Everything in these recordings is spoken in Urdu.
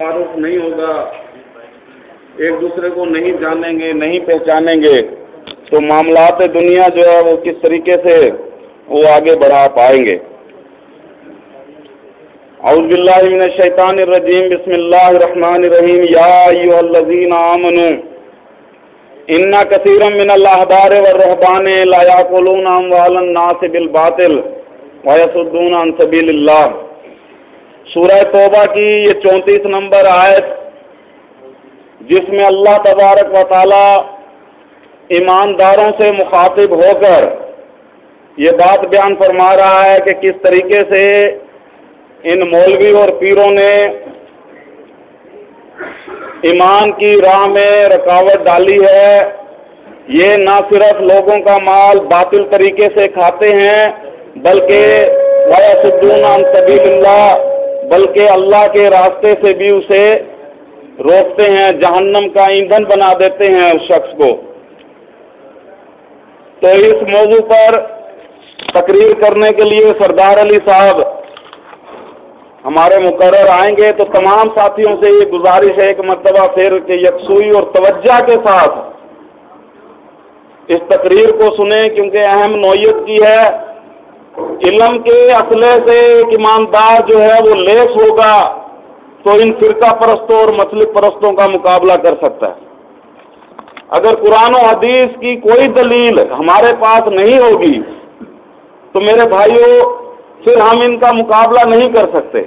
تعارف نہیں ہوگا، ایک دوسرے کو نہیں جانیں گے، نہیں پہچانیں گے، تو معاملات دنیا جو ہے وہ کس طریقے سے وہ آگے بڑھا پائیں گے۔ اعوذ باللہ من الشیطان الرجیم، بسم اللہ الرحمن الرحیم، یا ایھا الذین آمنوا ان کثیرا من الاحبار والرہبان لا یاکلون اموال الناس بالباطل ویصدون عن سبیل اللہ۔ سورہ توبہ کی یہ 34 نمبر آیت، جس میں اللہ تبارک و تعالی ایمانداروں سے مخاطب ہو کر یہ بات بیان فرما رہا ہے کہ کس طریقے سے ان مولوی اور پیروں نے ایمان کی راہ میں رکاوٹ ڈالی ہے۔ یہ نہ صرف لوگوں کا مال باطل طریقے سے کھاتے ہیں بلکہ وَيَصُدُّونَ عَن سَبِيلِ اللَّهِ، بلکہ اللہ کے راستے سے بھی اسے روکتے ہیں، جہنم کا ایندھن بنا دیتے ہیں اس شخص کو۔ تو اس موضوع پر تقریر کرنے کے لیے سردار علی صاحب ہمارے مقرر آئیں گے، تو تمام ساتھیوں سے یہ گزارش ہے ایک مرتبہ پھر کہ یکسوئی اور توجہ کے ساتھ اس تقریر کو سنیں، کیونکہ اہم نوعیت کی ہے۔ علم کے اصلے سے ایک ایماندار جو ہے وہ لیس ہوگا تو ان فرقہ پرستوں اور مسلک پرستوں کا مقابلہ کر سکتا ہے۔ اگر قرآن و حدیث کی کوئی دلیل ہمارے پاس نہیں ہوگی تو میرے بھائیوں پھر ہم ان کا مقابلہ نہیں کر سکتے۔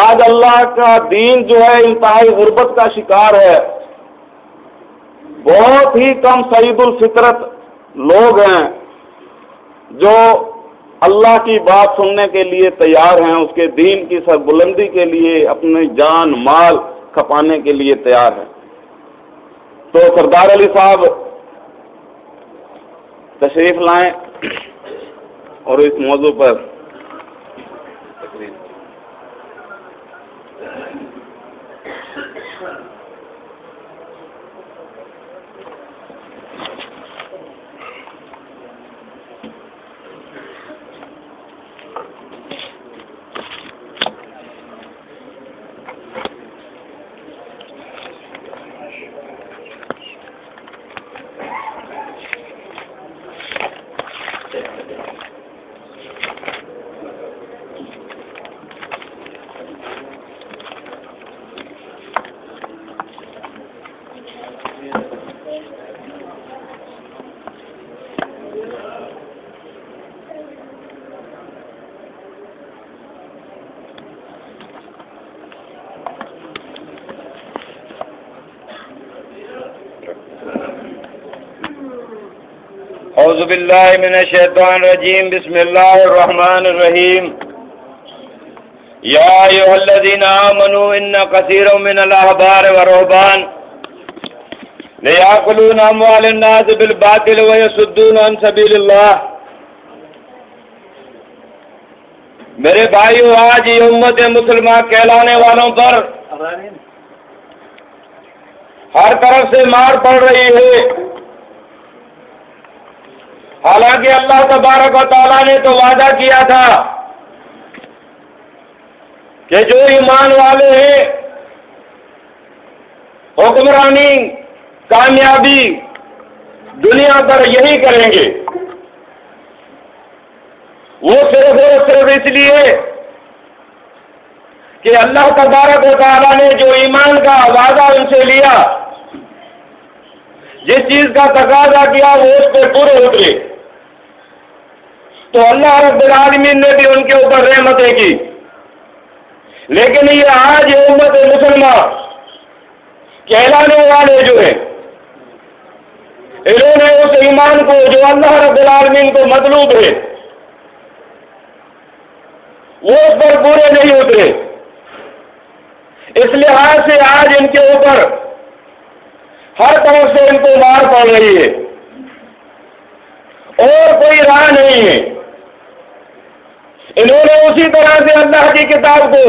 آج اللہ کا دین جو ہے انتہائی غربت کا شکار ہے۔ بہت ہی کم سعید الفطرت لوگ ہیں جو اللہ کی بات سننے کے لیے تیار ہیں، اس کے دین کی سربلندی کے لیے اپنی جان مال کھپانے کے لیے تیار ہیں۔ تو سردار علی صاحب تشریف لائیں اور اس موضوع پر تقریر۔ اعوذ باللہ من الشیطان الرجیم، بسم اللہ الرحمن الرحیم، یا ایھا الذین آمنوا ان کثیرا من الاحبار والرہبان لیاکلون اموال الناس بالباطل ویصدون عن سبیل اللہ۔ میرے بھائیو، آج یہ امت مسلمہ کہلانے والوں پر ہر طرف سے مار پڑ رہی ہے۔ حالانکہ اللہ تبارک و تعالیٰ نے تو وعدہ کیا تھا کہ جو ایمان والے ہیں حکمرانی کامیابی دنیا پر یہی کریں گے۔ وہ صرف اور صرف اس لیے کہ اللہ تبارک و تعالیٰ نے جو ایمان کا وعدہ ان سے لیا، جس چیز کا تقاضا کیا وہ اس پہ پورے اترے، تو اللہ رب العالمین نے بھی ان کے اوپر رحمتیں کی۔ لیکن یہ آج یہ امت مسلمہ کہلانے والے جو ہیں، انہوں نے اس ایمان کو جو اللہ رب العالمین کو مطلوب ہے وہ اس پر پورے نہیں اترے۔ اس لحاظ سے آج ان کے اوپر ہر طرف سے ان کو مار پڑ رہی ہے اور کوئی راہ نہیں ہے۔ انہوں نے اسی طرح سے اللہ کی کتاب کو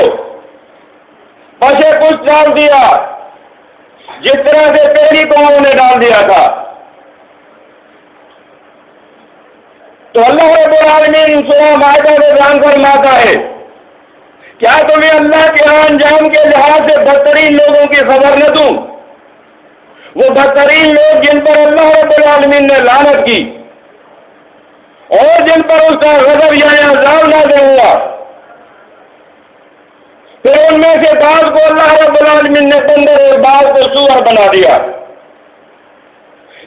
پشے پش ڈال دیا جس طرح سے پہلی قوموں نے ڈال دیا تھا۔ تو اللہ رب العالمین سورہ مائدہ میں بیان فرماتا ہے کیا تمہیں اللہ کے انجام کے لحاظ سے بدترین لوگوں کی خبر نہ دوں؟ وہ بدترین لوگ جن پر اللہ رب العالمین نے لعنت کی اور جن پر اس کا غضب یعنی عذاب نازل ہوا، پھر ان میں سے بعض کو اللہ رب العالمین نے بندر اور بعض کو سور بنا دیا۔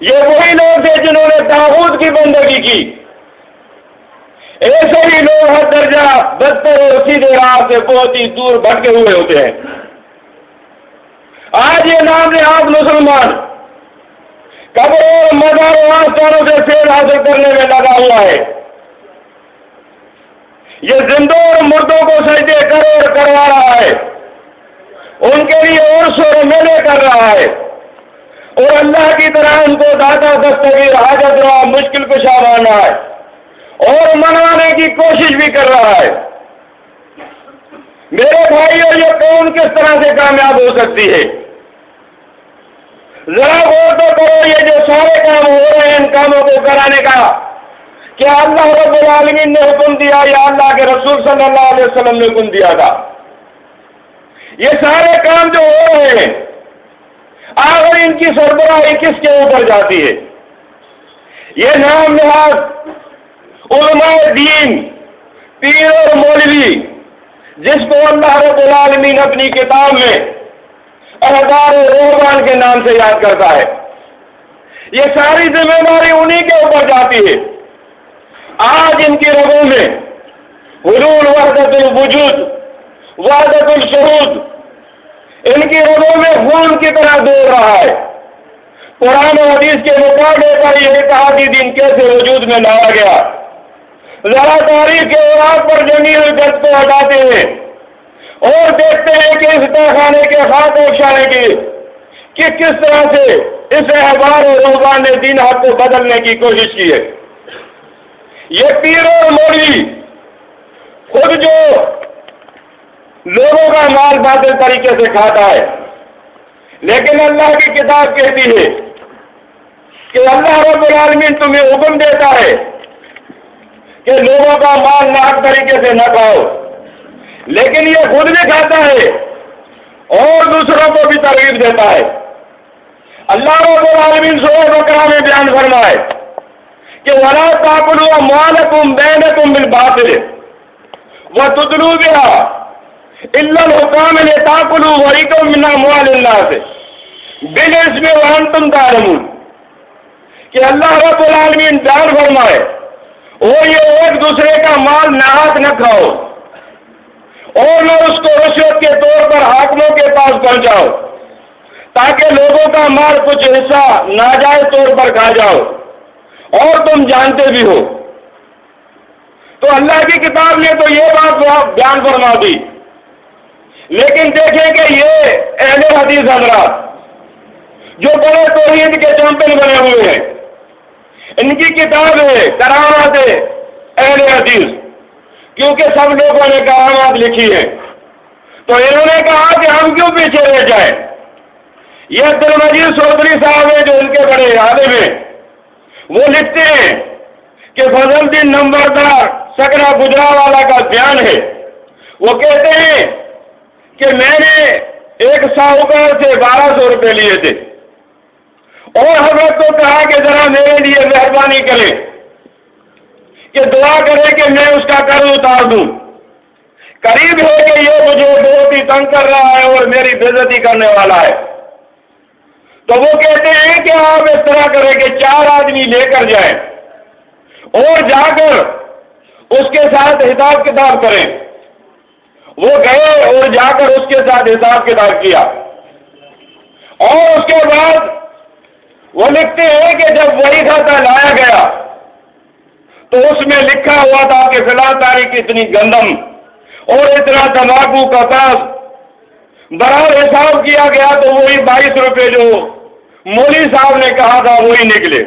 یہ وہی لوگ تھے جنہوں نے طاغوت کی بندگی کی۔ ایسے ہی لوگ ہر درجہ بدتر اور سیدھے راہ سے بہت ہی دور بھٹکے ہوئے ہوتے ہیں۔ آج یہ نام نہاد مسلمان قبر اور مزار و آستانوں سے فیض حاصل کرنے میں لگا ہوا ہے۔ یہ زندوں اور مردوں کو سجدے کر اور کروا رہا ہے، ان کے لیے عرس اور میلے کر رہا ہے، اور اللہ کی طرح ان کو داتا دستگیر حاجت روا مشکل کشا مان رہا ہے اور منوانے کی کوشش بھی کر رہا ہے۔ میرے بھائیوں، یہ قوم کس طرح سے کامیاب ہو سکتی ہے؟ ذرا غور تو کرو، یہ جو سارے کام ہو رہے ہیں ان کاموں کو کرانے کا کیا اللہ رب العالمین نے حکم دیا یا اللہ کے رسول صلی اللہ علیہ وسلم نے حکم دیا تھا؟ یہ سارے کام جو ہو رہے ہیں آخر ان کی سربراہی کس کے اوپر جاتی ہے؟ یہ نام نہاد علماء دین، پیر اور مولوی، جس کو اللہ رب العالمین اپنی کتاب میں احبار و رہبان کے نام سے یاد کرتا ہے، یہ ساری ذمہ داری انہی کے اوپر جاتی ہے۔ آج ان کی رگوں میں حلول وحدت الوجود، وحدت الشہود ان کی رگوں میں خون کی طرح دوڑ رہا ہے۔ قرآن و حدیث کے مقابلے پر یہ اتحادی دین کیسے وجود میں لایا گیا؟ ذرا تاریخ کے اوراق پر جمی ہوئی گرد کو ہٹاتے ہیں اور دیکھتے ہیں کہ اس تہخانے کے خاک افشانے کی کہ کس طرح سے اس احبار و رہبان نے دین حق کو بدلنے کی کوشش کی ہے۔ یہ پیر اور مولوی خود جو لوگوں کا مال باطل طریقے سے کھاتا ہے، لیکن اللہ کی کتاب کہتی ہے کہ اللہ رب العالمین تمہیں حکم دیتا ہے کہ لوگوں کا مال ناحق طریقے سے نہ کھاؤ، لیکن یہ خود بھی کھاتا ہے اور دوسروں کو بھی ترغیب دیتا ہے۔ اللہ رب العالمین سورہ بقرہ میں بیان فرمائے کہ وَلَا تَأْكُلُوا أَمْوَالَكُمْ بَيْنَكُمْ بِالْبَاطِلِ وَتُدْلُوا بِهَا إِلَّا الْحُكَامَ لِتَأْكُلُوا فَرِيقًا مِنْ أَمْوَالِ النَّاسِ بِالْإِثْمِ وَأَنْتُمْ تَعْلَمُونَ کہ اللہ رب العالمین بیان فرمائے اور یہ ایک دوسرے کا مال ناحق نہ کھاؤ اور نہ اس کو رشوت کے طور پر حاکموں کے پاس پہنچاؤ تاکہ لوگوں کا مال کچھ حصہ ناجائز طور پر کھا جاؤ اور تم جانتے بھی ہو۔ تو اللہ کی کتاب نے تو یہ بات بیان فرما دی، لیکن دیکھیں کہ یہ اہل حدیث حضرات جو بڑے توحید کے چیمپئن بنے ہوئے ہیں، ان کی کتاب ہے کرامات اہل حدیث، کیونکہ سب لوگوں نے کرامات لکھی ہے تو انہوں نے کہا کہ ہم کیوں پیچھے رہ جائیں۔ یہ عبدالمجید چودھری صاحب ہیں جو ان کے بڑے عالم ہیں، وہ لکھتے ہیں کہ فضل الدین نمبردار سکرا گجرانوالہ کا بیان ہے، وہ کہتے ہیں کہ میں نے ایک ساہوکار سے 1200 روپے لیے تھے اور حضرت کو کہا کہ ذرا میرے لیے مہربانی کریں کہ دعا کرے کہ میں اس کا قرض اتار دوں، قریب ہے کہ یہ مجھے بہت ہی تنگ کر رہا ہے اور میری بےعزتی کرنے والا ہے۔ تو وہ کہتے ہیں کہ آپ اس طرح کریں کہ 4 آدمی لے کر جائیں اور جا کر اس کے ساتھ حساب کتاب کریں۔ وہ گئے اور جا کر اس کے ساتھ حساب کتاب کیا اور اس کے بعد وہ لکھتے ہیں کہ جب وہی کھاتا لایا گیا تو اس میں لکھا ہوا تھا کہ فلاں تاریخ اتنی گندم اور اتنا تمباکو کا کاغذ، برابر حساب کیا گیا تو وہی 22 روپے جو مولوی صاحب نے کہا تھا وہی نکلے۔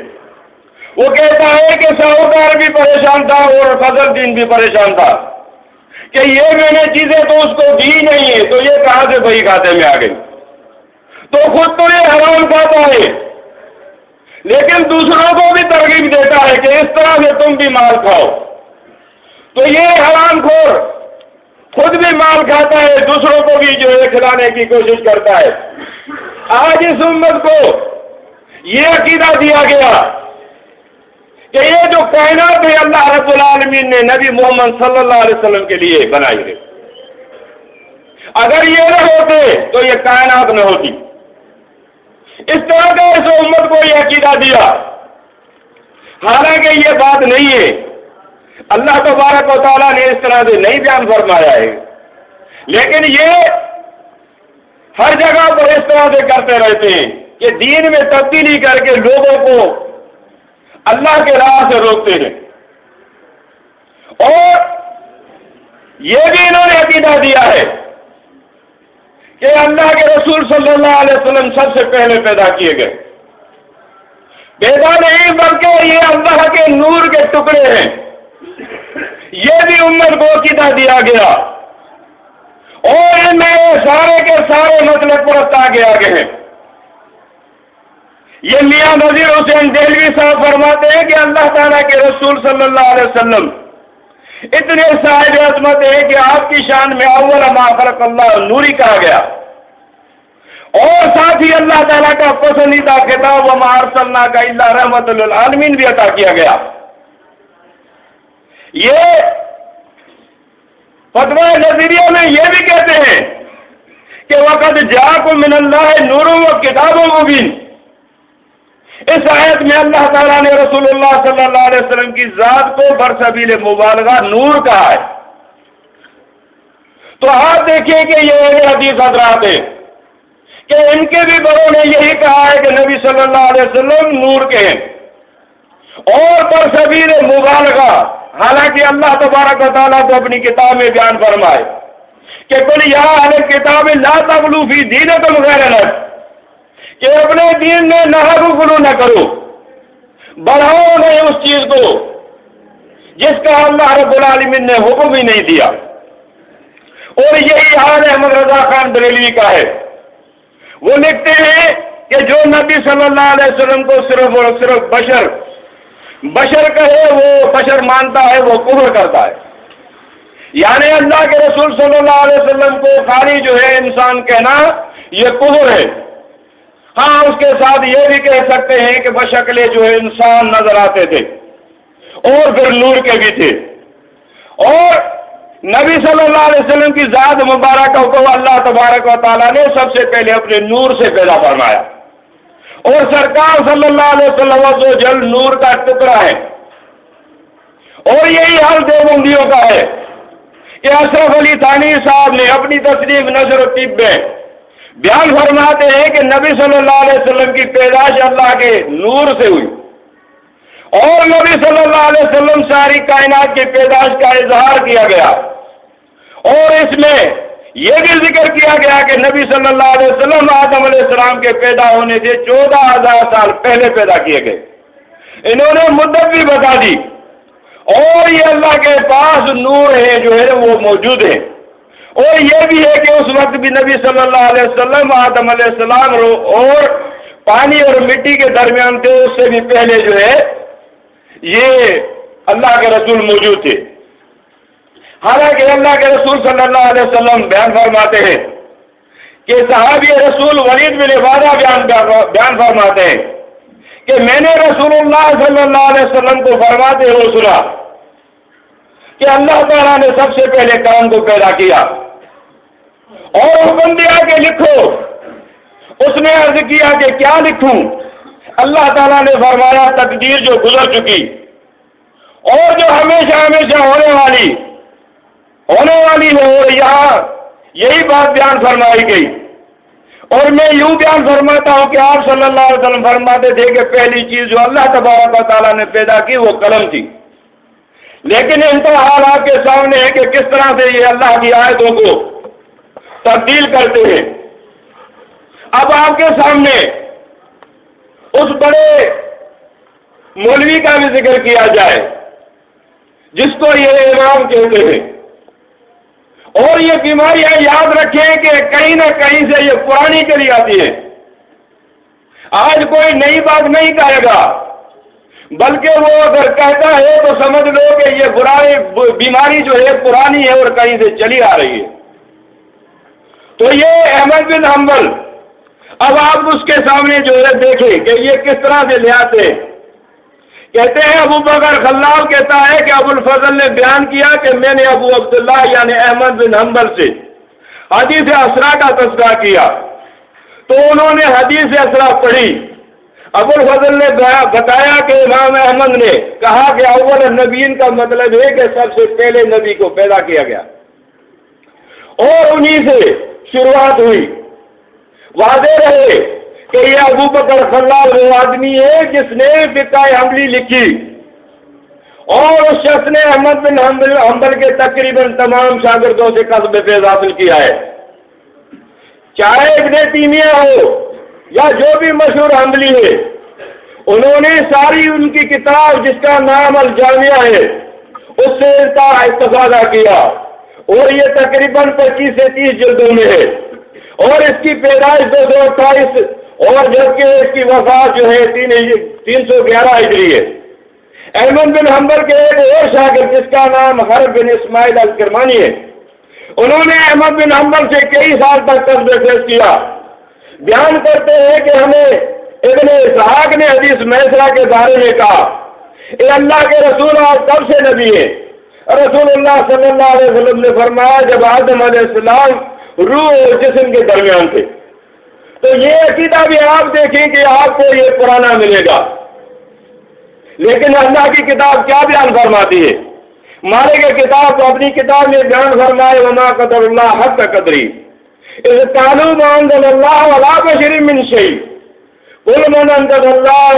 وہ کہتا ہے کہ ساہوکار بھی پریشان تھا اور فضل الدین بھی پریشان تھا کہ یہ میں نے چیزیں تو اس کو دی نہیں ہے تو یہ کہاں سے وہی کھاتے میں آ گئی۔ تو خود تو یہ حرام کھاتا ہے لیکن دوسروں کو بھی ترغیب دیتا ہے کہ اس طرح سے تم بھی مال کھاؤ۔ تو یہ حرام خور خود بھی مال کھاتا ہے، دوسروں کو بھی جو ہے کھلانے کی کوشش کرتا ہے۔ آج اس امت کو یہ عقیدہ دیا گیا کہ یہ جو کائنات ہے اللہ رب العالمین نے نبی محمد صلی اللہ علیہ وسلم کے لیے بنائی ہے، اگر یہ نہ ہوتے تو یہ کائنات نہ ہوتی۔ اس طرح کا اس امت کو یہ عقیدہ دیا، حالانکہ یہ بات نہیں ہے، اللہ تبارک و تعالیٰ نے اس طرح سے نہیں بیان فرمایا ہے، لیکن یہ ہر جگہ پر اس طرح سے کرتے رہتے ہیں کہ دین میں تبدیلی کر کے لوگوں کو اللہ کے راہ سے روکتے ہیں۔ اور یہ بھی انہوں نے عقیدہ دیا ہے کہ اللہ کے رسول صلی اللہ علیہ وسلم سب سے پہلے پیدا کیے گئے، پیدا نہیں بلکہ یہ اللہ کے نور کے ٹکڑے ہیں، یہ بھی امت کو عقیدہ دیا گیا، اور ان میں سارے کے سارے مطلب پرست آگے ہیں۔ یہ میاں نذیر حسین دہلوی صاحب فرماتے ہیں کہ اللہ تعالیٰ کے رسول صلی اللہ علیہ وسلم اتنے صاحب عظمت ہے کہ آپ کی شان میں اول ما خلق اللہ نوری کہا گیا، اور ساتھ ہی اللہ تعالیٰ کا پسندیدہ خطاب وما ارسلناک الا رحمت للعالمین بھی عطا کیا گیا۔ یہ فتویٰ نظریہ میں یہ بھی کہتے ہیں کہ وقد جاءکم من اللہ نور و کتاب مبین، اس آیت میں اللہ تعالیٰ نے رسول اللہ صلی اللہ علیہ وسلم کی ذات کو برسبیل مبالغہ نور کہا ہے۔ تو آپ دیکھیں کہ یہ حدیث حضرات ہیں کہ ان کے بھی بڑوں نے یہی کہا ہے کہ نبی صلی اللہ علیہ وسلم نور کے ہیں، اور برسبیل مبالغہ، حالانکہ اللہ تبارک و تعالیٰ کو اپنی کتاب میں بیان فرمائے کہ قل یا اہل الکتاب لا تغلوا فی دینکم غیر الحق، کہ اپنے دین میں نحق غلو نہ کرو، بڑھاؤ نہیں اس چیز کو جس کا اللہ رب العالمین نے حکم ہی نہیں دیا۔ اور یہی حال احمد رضا خان بریلوی کا ہے، وہ لکھتے ہیں کہ جو نبی صلی اللہ علیہ وسلم کو صرف اور صرف بشر کہے وہ بشر مانتا ہے، وہ کفر کرتا ہے، یعنی اللہ کے رسول صلی اللہ علیہ وسلم کو خالی جو ہے انسان کہنا یہ کفر ہے۔ ہاں اس کے ساتھ یہ بھی کہہ سکتے ہیں کہ بشکل جو ہے انسان نظر آتے تھے اور پھر نور کے بھی تھے، اور نبی صلی اللہ علیہ وسلم کی ذات مبارکہ کو اللہ تبارک و تعالیٰ نے سب سے پہلے اپنے نور سے پیدا فرمایا، اور سرکار صلی اللہ علیہ وسلم جو جل نور کا ٹکڑا ہے۔ اور یہی حال دیوبندیوں کا ہے کہ اشرف علی تھانی صاحب نے اپنی تصنیف نظر و طب میں بیان فرماتے ہیں کہ نبی صلی اللہ علیہ وسلم کی پیدائش اللہ کے نور سے ہوئی، اور نبی صلی اللہ علیہ وسلم ساری کائنات کی پیدائش کا اظہار کیا گیا، اور اس میں یہ بھی ذکر کیا گیا کہ نبی صلی اللہ علیہ وسلم آدم علیہ السلام کے پیدا ہونے سے 14,000 سال پہلے پیدا کیے گئے۔ انہوں نے مدت بھی بتا دی، اور یہ اللہ کے پاس نور ہے جو ہے وہ موجود ہے، اور یہ بھی ہے کہ اس وقت بھی نبی صلی اللہ علیہ وسلم آدم علیہ السلام اور پانی اور مٹی کے درمیان تھے، اس سے بھی پہلے جو ہے یہ اللہ کے رسول موجود تھے۔ حالانکہ اللہ کے رسول صلی اللہ علیہ وسلم بیان فرماتے ہیں کہ صحابی رسول ولید بن عبادہ بیان فرماتے ہیں کہ میں نے رسول اللہ صلی اللہ علیہ وسلم کو فرماتے ہوئے سنا کہ اللہ تعالیٰ نے سب سے پہلے کام کو پیدا کیا اور حکم دیا کہ لکھو۔ اس نے عرض کیا کہ کیا لکھوں؟ اللہ تعالیٰ نے فرمایا تقدیر جو گزر چکی اور جو ہمیشہ ہمیشہ ہونے والی ہے، اور یہاں یہی بات بیان فرمائی گئی۔ اور میں یوں بیان فرماتا ہوں کہ آپ صلی اللہ علیہ وسلم فرماتے تھے کہ پہلی چیز جو اللہ تبارک و تعالیٰ نے پیدا کی وہ قلم تھی، لیکن انتہا حال آپ کے سامنے ہے کہ کس طرح سے یہ اللہ کی آیتوں کو تبدیل کرتے ہیں۔ اب آپ کے سامنے اس بڑے مولوی کا بھی ذکر کیا جائے جس کو یہ امام کہتے ہیں، اور یہ بیماریاں یاد رکھیں کہ کہیں نہ کہیں سے یہ پرانی چلی آتی ہے۔ آج کوئی نئی بات نہیں کہے گا، بلکہ وہ اگر کہتا ہے تو سمجھ لو کہ یہ بیماری جو ہے پرانی ہے اور کہیں سے چلی آ رہی ہے۔ تو یہ احمد بن حنبل، اب آپ اس کے سامنے جو ہے دیکھیں کہ یہ کس طرح سے لے آتے ہیں۔ کہتے ہیں ابو بکر خلال کہتا ہے کہ ابو الفضل نے بیان کیا کہ میں نے ابو عبداللہ یعنی احمد بن حنبل سے حدیث اسرا کا تذکرہ کیا، تو انہوں نے حدیث اسرا پڑھی۔ ابو الفضل نے بتایا کہ امام احمد نے کہا کہ اول النبیین کا مطلب ہے کہ سب سے پہلے نبی کو پیدا کیا گیا، اور انہی سے شروعات ہوئی۔ واضح رہے کہ یہ ابو بکر خلال وہ آدمی ہے جس نے فقہ حنبلی لکھی، اور اس شخص نے احمد بن حنبل کے تقریباً تمام شاگردوں سے کسب فیض حاصل کیا ہے، چاہے ابن تیمیہ ہو یا جو بھی مشہور حنبلی ہے۔ انہوں نے ساری ان کی کتاب جس کا نام الجامعہ ہے اس سے ان کا استفادہ کیا، اور یہ تقریباً 25 سے 30 جلدوں میں ہے، اور اس کی پیدائش 228 اور جبکہ اس کی وفات جو ہے 311 ہجری ہے۔ احمد بن حنبل کے ایک اور شاگرد جس کا نام حرب بن اسماعیل الکرمانی ہے، انہوں نے احمد بن حنبل سے کئی سال تک قصب فیض کیا۔ بیان کرتے ہیں کہ ہمیں ابن اسحاق نے حدیث میسرہ کے بارے میں کہا، اے اللہ کے رسول آپ کب سے نبی ہیں؟ رسول اللہ صلی اللہ علیہ وسلم نے فرمایا جب آدم علیہ السلام روح اور جسم کے درمیان تھے۔ تو یہ عقیدہ بھی آپ دیکھیں کہ آپ کو یہ پرانا ملے گا، لیکن اللہ کی کتاب کیا بیان فرماتی ہے؟ مالک کتاب اپنی کتاب میں بیان فرمائے وما قدر اللہ حق قدری اذ قالوا ما انزل الله على بشر من شيء قل من انزل الله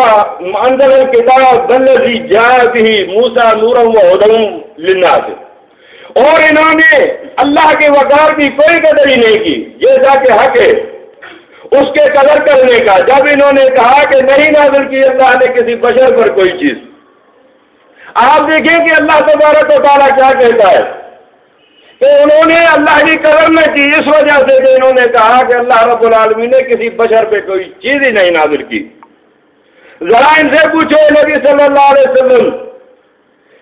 انزل الكتاب الذي جاء به موسى نورا وهدى للناس۔ اور انہوں نے اللہ کے وقار کی کوئی قدر ہی نہیں کی جیسا کہ حق ہے اس کے قدر کرنے کا، جب انہوں نے کہا کہ نہیں نازل کی اللہ نے کسی بشر پر کوئی چیز۔ آپ دیکھیں کہ اللہ تبارک و تعالیٰ کیا کہتا ہے کہ انہوں نے اللہ کی قدر نہ کی، اس وجہ سے کہ انہوں نے کہا کہ اللہ رب العالمین نے کسی بشر پہ کوئی چیز ہی نہیں نازل کی۔ ذرا ان سے پوچھو نبی صلی اللہ علیہ وسلم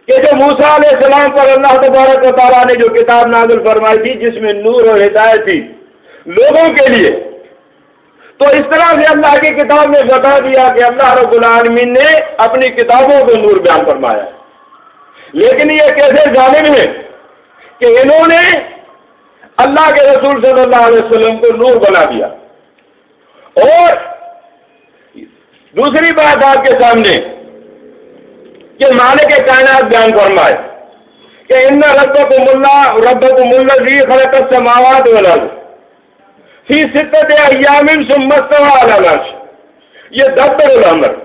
کہ جو موسیٰ علیہ السلام پر اللہ تبارک و تعالیٰ نے جو کتاب نازل فرمائی تھی جس میں نور اور ہدایت تھی لوگوں کے لیے، تو اس طرح سے اللہ کی کتاب میں بتا دیا کہ اللہ رب العالمین نے اپنی کتابوں کو نور بیان فرمایا، لیکن یہ کیسے ظالم ہے کہ انہوں نے اللہ کے رسول صلی اللہ علیہ وسلم کو نور بنا دیا۔ اور دوسری بات آپ کے سامنے کہ مالک کائنات بیان فرمائے کہ ان ربکم الذی خلق السماوات والارض فی ستۃ ایام ثم استوى علی العرش، یہ دبر الامر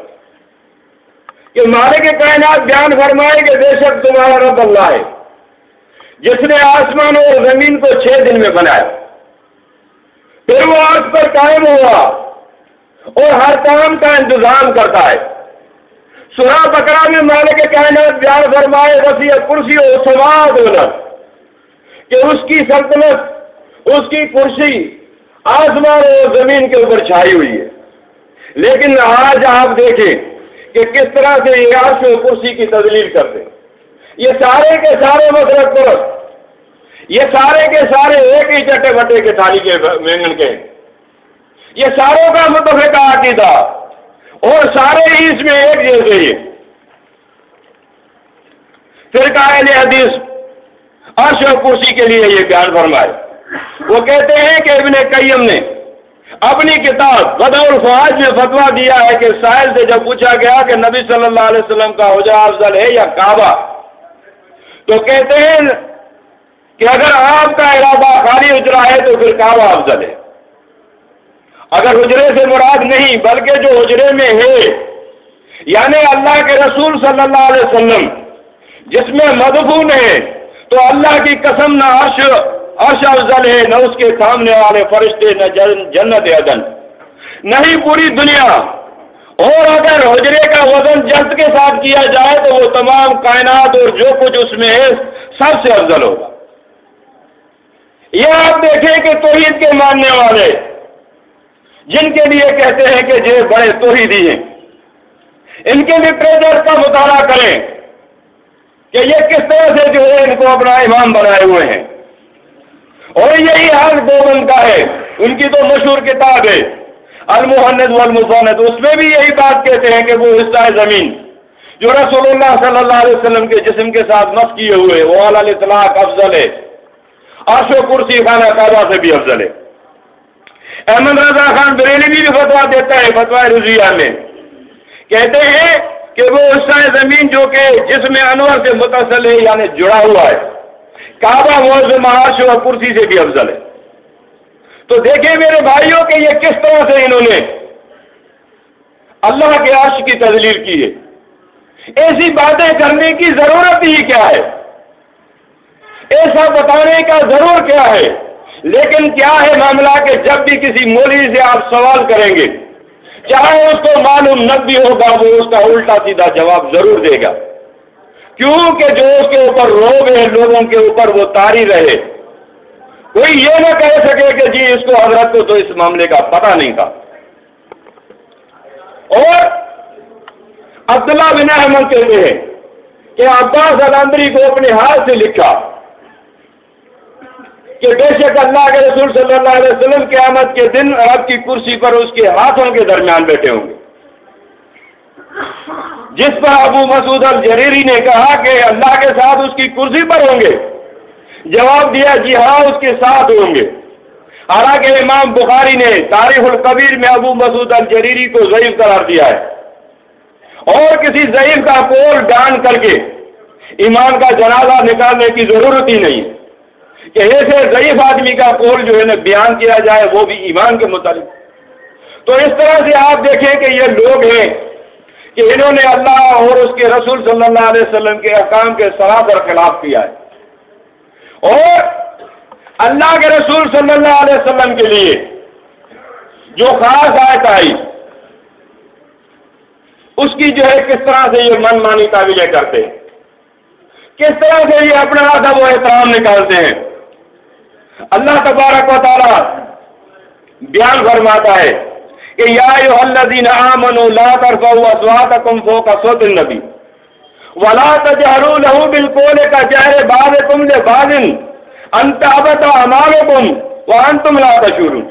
کہ مالک کائنات بیان فرمائے کہ بے شک تمہارا رب اللہ ہے جس نے آسمان اور زمین کو 6 دن میں بنایا، پھر وہ عرش پر قائم ہوا اور ہر کام کا انتظام کرتا ہے۔ سورہ بقرہ میں مالک کائنات بیان فرمائے وسیع کرسی و السماوات والارض کہ اس کی سلطنت، اس کی کرسی آسمان اور زمین کے اوپر چھائی ہوئی ہے۔ لیکن آج آپ دیکھیں کہ کس طرح سے یہ عرش و کرسی کی تذلیل کرتے ہیں۔ یہ سارے کے سارے مسلک پرست، یہ سارے کے سارے ایک ہی چٹے بٹے کے تھالی کے وینگن کے، یہ ساروں کا متفقہ عقیدہ اور سارے ہی اس میں ایک جیسے ہی۔ فرقہ اہل حدیث عرش و کرسی کے لیے یہ بیان فرمائے، وہ کہتے ہیں کہ ابن قیم نے اپنی کتاب بدع الفواج میں فتویٰ دیا ہے کہ سائل سے جب پوچھا گیا کہ نبی صلی اللہ علیہ وسلم کا حجرہ افضل ہے یا کعبہ، تو کہتے ہیں کہ اگر آپ کا ارادہ خالی حجرہ ہے تو پھر کعبہ افضل ہے۔ اگر حجرے سے مراد نہیں بلکہ جو حجرے میں ہے یعنی اللہ کے رسول صلی اللہ علیہ وسلم جس میں مدفون ہے، تو اللہ کی قسم نہ عرش افضل ہے، نہ اس کے سامنے والے فرشتے، نہ جنت عدن، نہ ہی پوری دنیا۔ اور اگر حجرے کا وزن جلد کے ساتھ کیا جائے تو وہ تمام کائنات اور جو کچھ اس میں ہے سب سے افضل ہوگا۔ یہ آپ دیکھیں کہ توحید کے ماننے والے جن کے لیے کہتے ہیں کہ یہ بڑے توحیدی ہیں، ان کے لٹریچر کا مطالعہ کریں کہ یہ کس طرح سے جو ہے ان کو اپنا امام بنائے ہوئے ہیں. اور یہی حال دیوبند کا ہے. ان کی تو مشہور کتاب ہے المحنث والمفند، اس میں بھی یہی بات کہتے ہیں کہ وہ حصہ زمین جو رسول اللہ صلی اللہ علیہ وسلم کے جسم کے ساتھ مس کیے ہوئے وہ علی الاطلاق افضل ہے، عرش و کرسی خانہ کعبہ سے بھی افضل ہے. احمد رضا خان بریلوی بھی فتویٰ دیتا ہے فتویٰ رضیہ میں، کہتے ہیں کہ وہ حصہ زمین جو کہ جسم انور سے متصل ہے یعنی جڑا ہوا ہے، کعبہ معظم عرش و کرسی سے بھی افضل ہے. تو دیکھیں میرے بھائیوں کہ یہ کس طرح سے انہوں نے اللہ کے عرش کی تذلیل کی ہے. ایسی باتیں کرنے کی ضرورت ہی کیا ہے، ایسا بتانے کا ضرور کیا ہے. لیکن کیا ہے معاملہ کہ جب بھی کسی مولوی سے آپ سوال کریں گے چاہے اس کو معلوم نہ بھی ہوگا وہ اس کا الٹا سیدھا جواب ضرور دے گا، کیونکہ جو اس کے اوپر روب ہے لوگوں کے اوپر وہ طاری رہے. کوئی یہ نہ کہہ سکے کہ جی اس کو حضرت کو تو اس معاملے کا پتہ نہیں تھا. اور عبداللہ بن احمد کہتے ہیں کہ عباس العنبری کو اپنے ہاتھ سے لکھا کہ بے شک اللہ کے رسول صلی اللہ علیہ وسلم قیامت کے دن رب کی کرسی پر اس کے ہاتھوں کے درمیان بیٹھے ہوں گے. جس پر ابو مسعود الجریری نے کہا کہ اللہ کے ساتھ اس کی کرسی پر ہوں گے، جواب دیا جی ہاں اس کے ساتھ ہوں گے. حالانکہ امام بخاری نے تاریخ الکبیر میں ابو مسعود الجریری کو ضعیف قرار دیا ہے، اور کسی ضعیف کا قول بیان کر کے ایمان کا جنازہ نکالنے کی ضرورت ہی نہیں کہ ایسے ضعیف آدمی کا قول جو ہے نا بیان کیا جائے وہ بھی ایمان کے متعلق. تو اس طرح سے آپ دیکھیں کہ یہ لوگ ہیں کہ انہوں نے اللہ اور اس کے رسول صلی اللہ علیہ وسلم کے احکام کے سراسر خلاف کیا ہے. اور اللہ کے رسول صلی اللہ علیہ وسلم کے لیے جو خاص آیت آئی اس کی جو ہے کس طرح سے یہ من مانی تعویلیں کرتے ہیں، کس طرح سے یہ اپنا ادب و احترام نکالتے ہیں. اللہ تبارک و تعالی بیان فرماتا ہے کہ یا ایھا الذین آمنوا لا ترفعوا اصواتکم فوق صوت النبی ولا تجهروا له بالقول كجهر بعضكم لبعض ان تحبط اعمالكم وانتم لا تشعرون.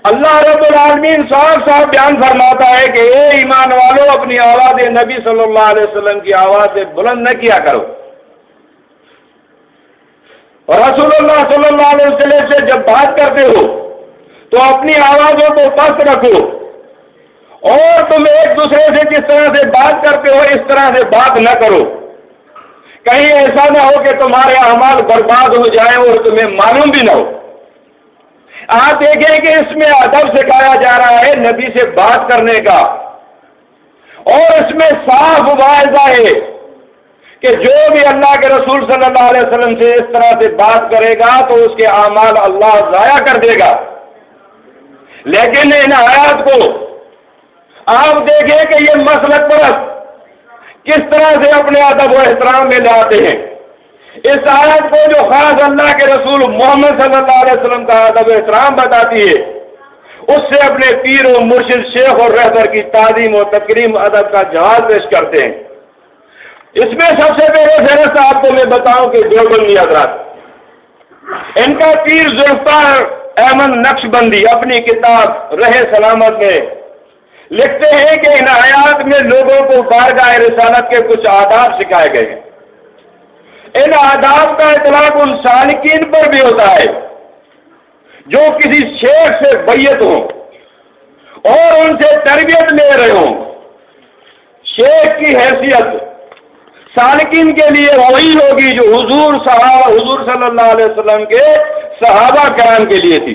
اللہ رب العالمین صاف صاف بیان فرماتا ہے کہ اے ایمان والو اپنی آواز نبی صلی اللہ علیہ وسلم کی آواز سے بلند نہ کیا کرو. اور رسول اللہ صلی اللہ علیہ وسلم سے جب بات کرتے ہو تو اپنی آوازوں کو پست رکھو، اور تم ایک دوسرے سے جس طرح سے بات کرتے ہو اس طرح سے بات نہ کرو، کہیں ایسا نہ ہو کہ تمہارے اعمال برباد ہو جائیں اور تمہیں معلوم بھی نہ ہو. آپ دیکھیں کہ اس میں ادب سکھایا جا رہا ہے نبی سے بات کرنے کا، اور اس میں صاف واضح ہے کہ جو بھی اللہ کے رسول صلی اللہ علیہ وسلم سے اس طرح سے بات کرے گا تو اس کے اعمال اللہ ضائع کر دے گا. لیکن ان آیات کو آپ دیکھیں کہ یہ مسلک پرست کس طرح سے اپنے ادب و احترام میں لاتے ہیں. اس آیت کو جو خاص اللہ کے رسول محمد صلی اللہ علیہ وسلم کا ادب و احترام بتاتی ہے، اس سے اپنے پیر و مرشد شیخ اور رہبر کی تعظیم و تکریم ادب کا جہاز پیش کرتے ہیں. اس میں سب سے پہلے فہرست آپ کو میں بتاؤں کہ دیوبندی حضرات، ان کا پیر ذوالفقار احمد نقشبندی اپنی کتاب رہ سلامت میں لکھتے ہیں کہ ان آیات میں لوگوں کو بارگاہ رسالت کے کچھ آداب سکھائے گئے ہیں. ان آداب کا اطلاق ان سالکین پر بھی ہوتا ہے جو کسی شیخ سے بیعت ہوں اور ان سے تربیت لے رہے ہوں. شیخ کی حیثیت سالکین کے لیے وہی ہوگی جو حضور صلی اللہ علیہ وسلم کے صحابہ کرام کے لیے تھی.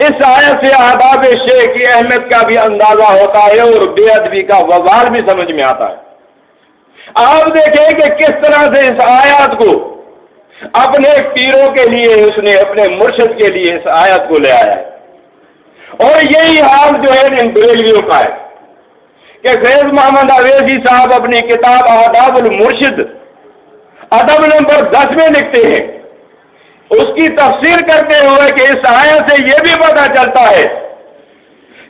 اس آیت سے آداب شیخ کی اہمیت کا بھی اندازہ ہوتا ہے اور بے ادبی کا وبال بھی سمجھ میں آتا ہے. آپ دیکھیں کہ کس طرح سے اس آیات کو اپنے پیروں کے لیے اس نے اپنے مرشد کے لیے اس آیت کو لے آیا ہے. اور یہی حال جو ہے ان بریلویوں کا ہے کہ فیض محمد اویسی صاحب اپنی کتاب آداب المرشد ادب نمبر 10 میں لکھتے ہیں، اس کی تفسیر کرتے ہوئے کہ اس آیت سے یہ بھی پتہ چلتا ہے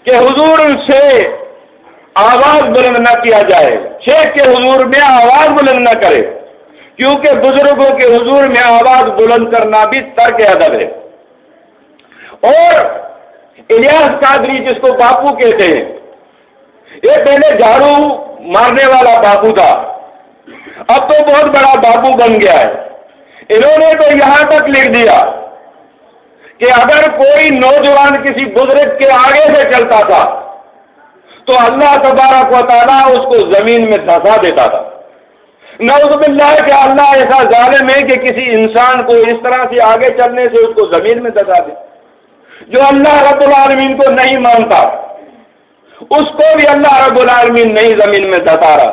کہ حضور سے آواز بلند نہ کیا جائے، شیخ کے حضور میں آواز بلند نہ کرے، کیونکہ بزرگوں کے حضور میں آواز بلند کرنا بھی ترک ادب ہے۔ اور الیاس قادری جس کو باپو کہتے ہیں، یہ پہلے جھاڑو مارنے والا باپو تھا، اب تو بہت بڑا باپو بن گیا ہے۔ انہوں نے تو یہاں تک لکھ دیا کہ اگر کوئی نوجوان کسی بزرگ کے آگے سے چلتا تھا تو اللہ تبارک و تعالیٰ اس کو زمین میں دھسا دیتا تھا۔ نعوذ باللہ کہ اللہ ایسا ظالم ہے کہ کسی انسان کو اس طرح سے آگے چلنے سے اس کو زمین میں دھسا دے۔ جو اللہ رب العالمین کو نہیں مانتا اس کو بھی اللہ رب العالمین نہیں زمین میں دھسا رہا،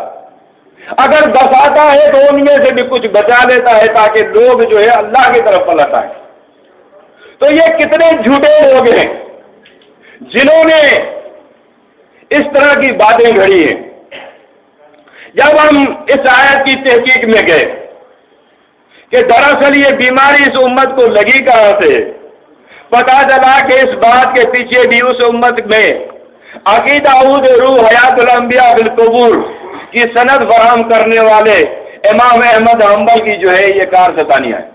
اگر دھساتا ہے تو ان میں سے بھی کچھ بچا لیتا ہے تاکہ لوگ جو ہے اللہ کی طرف پلٹ آئیں۔ تو یہ کتنے جھوٹے لوگ ہیں جنہوں نے اس طرح کی باتیں گھڑی ہیں۔ جب ہم اس آیت کی تحقیق میں گئے کہ دراصل یہ بیماری اس امت کو لگی کہاں سے، پتا چلا کہ اس بات کے پیچھے بھی اس امت میں عقیدہ داؤد روح حیات الانبیاء بالقبور کی سند فراہم کرنے والے امام احمد حنبل کی جو ہے یہ کارستانیاں ہیں۔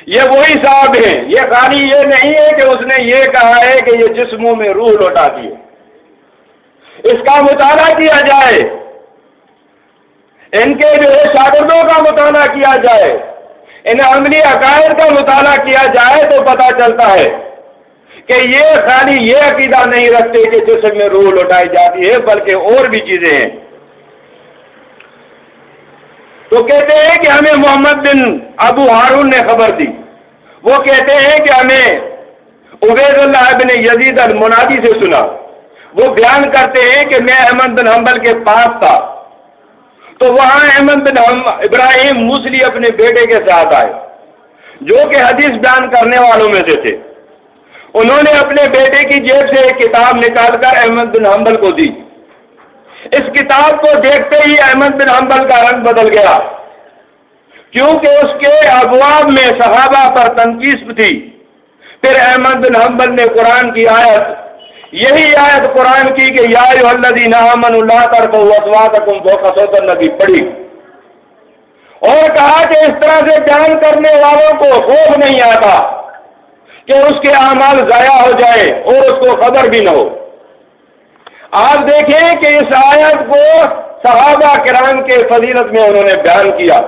یہ وہی صاحب ہیں، یہ خالی یہ نہیں ہے کہ اس نے یہ کہا ہے کہ یہ جسموں میں روح لوٹاتی ہے، اس کا مطالعہ کیا جائے، ان کے جو ہے شاگردوں کا مطالعہ کیا جائے، ان عملی عقائد کا مطالعہ کیا جائے تو پتہ چلتا ہے کہ یہ خالی یہ عقیدہ نہیں رکھتے کہ جسم میں روح لوٹائی جاتی ہے، بلکہ اور بھی چیزیں ہیں۔ تو کہتے ہیں کہ ہمیں محمد بن ابو ہارون نے خبر دی، وہ کہتے ہیں کہ ہمیں عبید اللہ بن یزید المنادی سے سنا، وہ بیان کرتے ہیں کہ میں احمد بن حنبل کے پاس تھا تو وہاں احمد بن ابراہیم موسلی اپنے بیٹے کے ساتھ آئے جو کہ حدیث بیان کرنے والوں میں سے تھے۔ انہوں نے اپنے بیٹے کی جیب سے ایک کتاب نکال کر احمد بن حنبل کو دی۔ اس کتاب کو دیکھتے ہی احمد بن حنبل کا رنگ بدل گیا، کیونکہ اس کے ابواب میں صحابہ پر تنقید تھی۔ پھر احمد بن حنبل نے قرآن کی آیت، یہی آیت قرآن کی کہ یا ایھا الذین آمنوا لا ترفعوا اصواتکم فوق صوت النبی پڑھی، اور کہا کہ اس طرح سے بیان کرنے والوں کو خوف نہیں آتا کہ اس کے اعمال ضائع ہو جائے اور اس کو خبر بھی نہ ہو۔ آپ دیکھیں کہ اس آیت کو صحابہ کرام کے فضیلت میں انہوں نے بیان کیا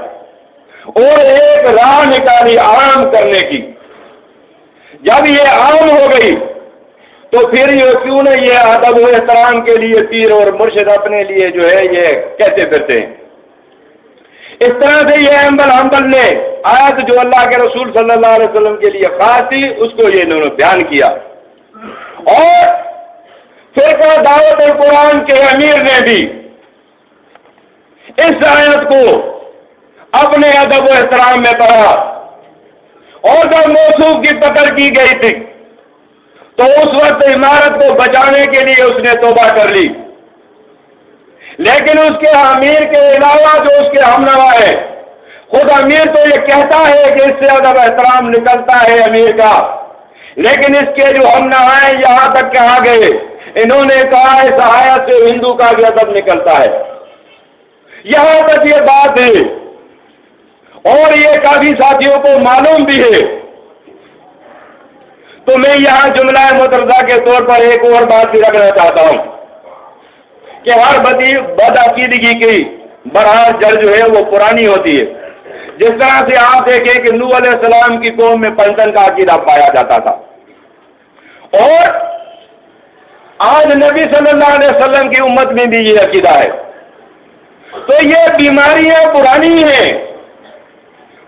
اور ایک راہ نکالی عام کرنے کی۔ جب یہ عام ہو گئی تو پھر یہ کیوں نہ یہ ادب و احترام کے لیے پیر اور مرشد اپنے لیے جو ہے یہ کہتے پھرتے ہیں۔ اس طرح سے یہ احمد حنبل نے آیت جو اللہ کے رسول صلی اللہ علیہ وسلم کے لیے خاص تھی اس کو یہ انہوں نے بیان کیا، اور فرقہ دعوت القرآن کے امیر نے بھی اس آیت کو اپنے ادب و احترام میں پڑھا، اور جب موصوف کی پکڑ کی گئی تھی تو اس وقت عمارت کو بچانے کے لیے اس نے توبہ کر لی، لیکن اس کے امیر کے علاوہ جو اس کے ہمنوا ہے، خود امیر تو یہ کہتا ہے کہ اس سے ادب احترام نکلتا ہے امیر کا، لیکن اس کے جو ہمنوا ہیں یہاں تک کہا گئے، انہوں نے کہا اس آیت سے ہندو کا بھی ادب نکلتا ہے، یہاں تک یہ بات ہے، اور یہ کافی ساتھیوں کو معلوم بھی ہے۔ تو میں یہاں جملہ مترجہ کے طور پر ایک اور بات بھی رکھنا چاہتا ہوں کہ ہر بد عقیدگی کی برحال جڑ جو ہے وہ پرانی ہوتی ہے۔ جس طرح سے آپ دیکھیں کہ نوح علیہ السلام کی قوم میں پنجتن کا عقیدہ پایا جاتا تھا، اور آج نبی صلی اللہ علیہ وسلم کی امت میں بھی یہ عقیدہ ہے۔ تو یہ بیماریاں پرانی ہیں،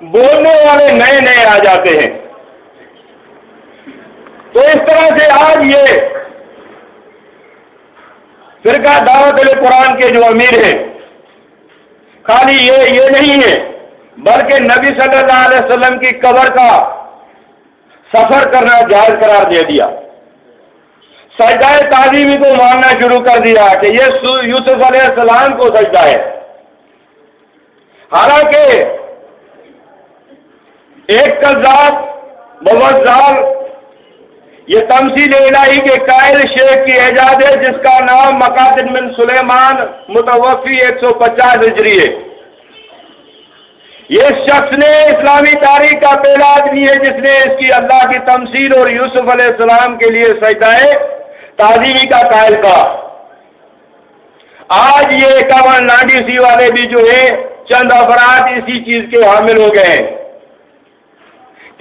بولنے والے نئے نئے آ جاتے ہیں۔ تو اس طرح سے آج یہ فرقہ دعوت القرآن کے جو امیر ہیں، خالی یہ نہیں ہے بلکہ نبی صلی اللہ علیہ وسلم کی قبر کا سفر کرنا جائز قرار دے دیا، سجدہ تعظیمی کو ماننا شروع کر دیا کہ یہ یوسف علیہ السلام کو سجدہ ہے، حالانکہ ایک کذاب بوزار یہ تمثیل الہی کے قائل شیخ کی ایجاد ہے، جس کا نام مقاصد من سلیمان متوفی 150 ہجری ہے۔ یہ شخص نے اسلامی تاریخ کا پہلا آدمی ہے جس نے اس کی اللہ کی تمثیل اور یوسف علیہ السلام کے لیے سجدہ تعظیمی کا قائل کہا۔ آج یہ 51 90 والے بھی جو ہے چند افراد اسی چیز کے حامل ہو گئے ہیں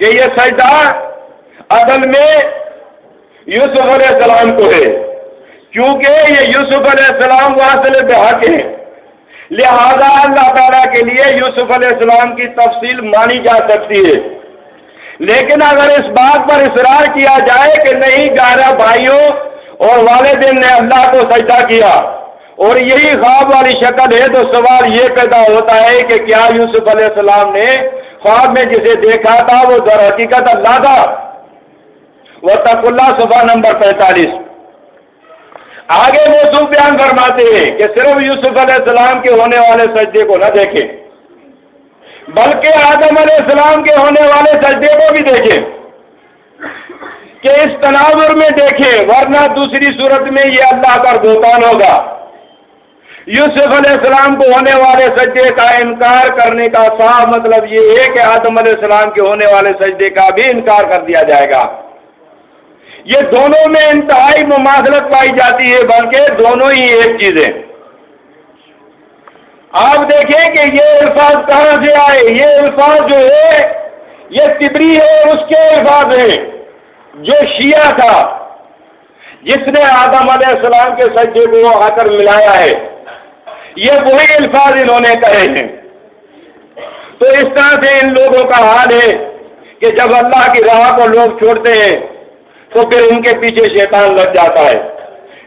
کہ یہ سجدہ اصل میں یوسف علیہ السلام کو ہے، کیونکہ یہ یوسف علیہ السلام واصل بحق ہیں، لہذا اللہ تعالیٰ کے لیے یوسف علیہ السلام کی تفصیل مانی جا سکتی ہے۔ لیکن اگر اس بات پر اصرار کیا جائے کہ نہیں 11 بھائیوں اور والدین نے اللہ کو سجدہ کیا اور یہی خواب والی شکل ہے، تو سوال یہ پیدا ہوتا ہے کہ کیا یوسف علیہ السلام نے خواب میں جسے دیکھا تھا وہ در حقیقت اللہ تھا؟ وَاتَّقُوا اللَّهَ صفحہ نمبر 45۔ آگے موضوع بیان فرماتے ہیں کہ صرف یوسف علیہ السلام کے ہونے والے سجدے کو نہ دیکھیں، بلکہ آدم علیہ السلام کے ہونے والے سجدے کو بھی دیکھیں، کہ اس تناظر میں دیکھیں، ورنہ دوسری صورت میں یہ اللہ پر بہتان ہوگا۔ یوسف علیہ السلام کو ہونے والے سجدے کا انکار کرنے کا صاف مطلب یہ ہے کہ آدم علیہ السلام کے ہونے والے سجدے کا بھی انکار کر دیا جائے گا۔ یہ دونوں میں انتہائی مماثلت پائی جاتی ہے، بلکہ دونوں ہی ایک چیز ہے۔ آپ دیکھیں کہ یہ الفاظ کہاں سے آئے، یہ الفاظ جو ہے یہ تبری ہے، اس کے الفاظ ہیں جو شیعہ تھا جس نے آدم علیہ السلام کے سجدے کو آ کر ملایا ہے، یہ وہی الفاظ انہوں نے کہے ہیں۔ تو اس طرح سے ان لوگوں کا حال ہے کہ جب اللہ کی راہ کو لوگ چھوڑتے ہیں تو پھر ان کے پیچھے شیطان لگ جاتا ہے۔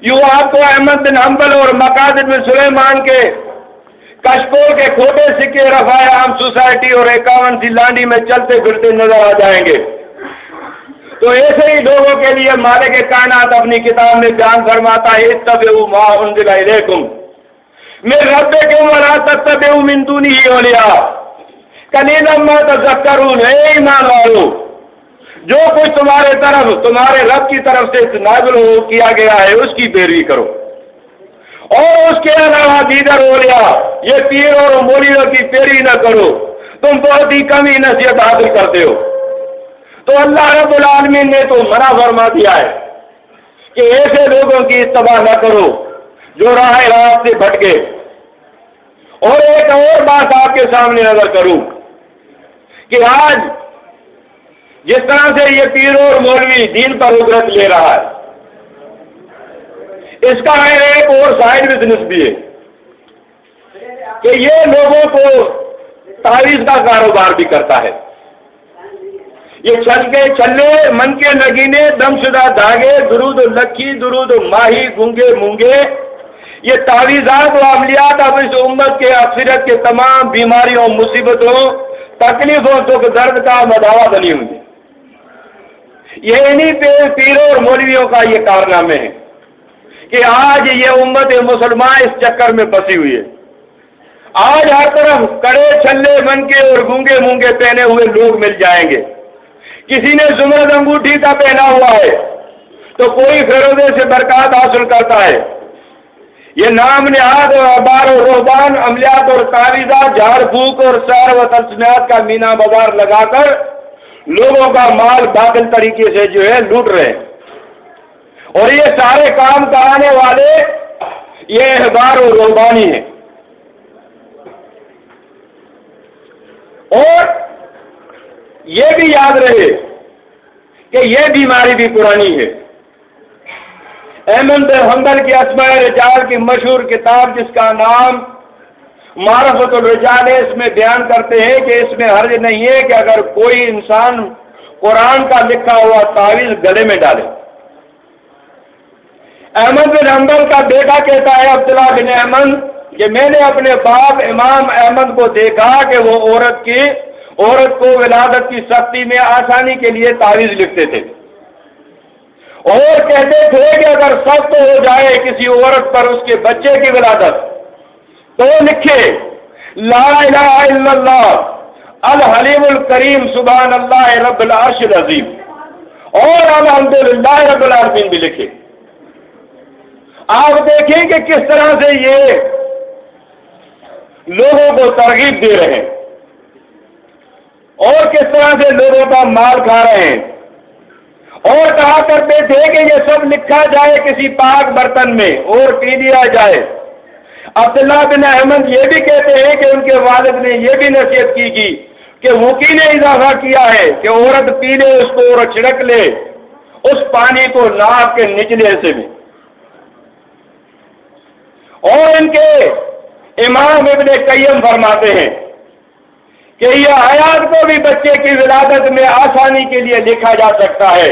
یوں آپ کو احمد بن حنبل اور مقاصد بن سلیمان کے کشکول کے کھوٹے سکے رفاع عام سوسائٹی اور 51 سی لانڈی میں چلتے پھرتے نظر آ جائیں گے۔ تو ایسے ہی لوگوں کے لیے مالک کائنات اپنی کتاب میں بیان فرماتا ہے، اتبعوا ما انزل الیکم من ربکم ولا تتبعوا من دونہ اولیاء قلیلا ما تذکرون۔ اے ایمان والو، جو کچھ تمہارے طرف تمہارے رب کی طرف سے نازل کیا گیا ہے اس کی پیروی کرو، اور اس کے علاوہ دیگر اولیاء یہ پیر اور مولیوں کی پیروی نہ کرو، تم بہت ہی کم ہی نصیحت حاصل کرتے ہو۔ تو اللہ رب العالمین نے تو منع فرما دیا ہے کہ ایسے لوگوں کی اتباع نہ کرو جو راہ راست سے بھٹکے۔ اور ایک اور بات آپ کے سامنے نظر کروں کہ آج جس طرح سے یہ پیر اور مولوی دین پر اجرت لے رہا ہے، اس کا ایک اور سائڈ بزنس بھی ہے کہ یہ لوگوں کو تعویذ کا کاروبار بھی کرتا ہے۔ یہ چھلے من کے نگینے دم شدہ دھاگے درود لکھی درود ماہی گونگے مونگے، یہ تعویذات و عملیات اب اس امت کے اکثریت کے تمام بیماریوں مصیبتوں تکلیفوں دکھ درد کا مداوا بنی ہوئی۔ یہ انہی پیروں اور مولویوں کا یہ کارنامے ہیں کہ آج یہ امت مسلمان اس چکر میں پھنسی ہوئی ہے۔ آج ہر طرف کڑے چھلے من کے اور گونگے مونگے پہنے ہوئے لوگ مل جائیں گے۔ کسی نے زمرد انگوٹھی کا پہنا ہوا ہے تو کوئی فیروزے سے برکات حاصل کرتا ہے۔ یہ نام نہاد اور احبار اور رہبان عملیات اور تعویذات جھاڑ پھونک اور سحر و تلسمیات کا مینا بازار لگا کر لوگوں کا مال باطل طریقے سے جو ہے لوٹ رہے ہیں، اور یہ سارے کام کرانے والے یہ احبار اور رہبانی ہیں۔ اور یہ بھی یاد رہے کہ یہ بیماری بھی پرانی ہے۔ احمد بن حنبل کی اسماء رجال کی مشہور کتاب جس کا نام معرفت الرجال ہے، اس میں بیان کرتے ہیں کہ اس میں حرج نہیں ہے کہ اگر کوئی انسان قرآن کا لکھا ہوا تعویذ گلے میں ڈالے۔ احمد بن حنبل کا بیٹا کہتا ہے عبداللہ بن احمد کہ میں نے اپنے باپ امام احمد کو دیکھا کہ وہ عورت کو ولادت کی سختی میں آسانی کے لیے تعویذ لکھتے تھے، اور کہتے تھے کہ اگر سخت ہو جائے کسی عورت پر اس کے بچے کی ولادت تو لکھے لا الہ الا اللہ الحلیم الکریم سبحان اللہ رب العرش العظیم، اور الحمدللہ رب العالمین بھی لکھے۔ آپ دیکھیں کہ کس طرح سے یہ لوگوں کو ترغیب دے رہے ہیں اور کس طرح سے لوگوں کا مال کھا رہے ہیں، اور کہا کرتے تھے کہ یہ سب لکھا جائے کسی پاک برتن میں اور پی لیا جائے۔ عبداللہ بن احمد یہ بھی کہتے ہیں کہ ان کے والد نے یہ بھی نصیحت کی کہ وکی نے اضافہ کیا ہے کہ عورت پی لے اس کو اور چھڑک لے اس پانی کو ناک کے نچلے سے بھی۔ اور ان کے امام ابن قیم فرماتے ہیں کہ یہ آیات کو بھی بچے کی ولادت میں آسانی کے لیے لکھا جا سکتا ہے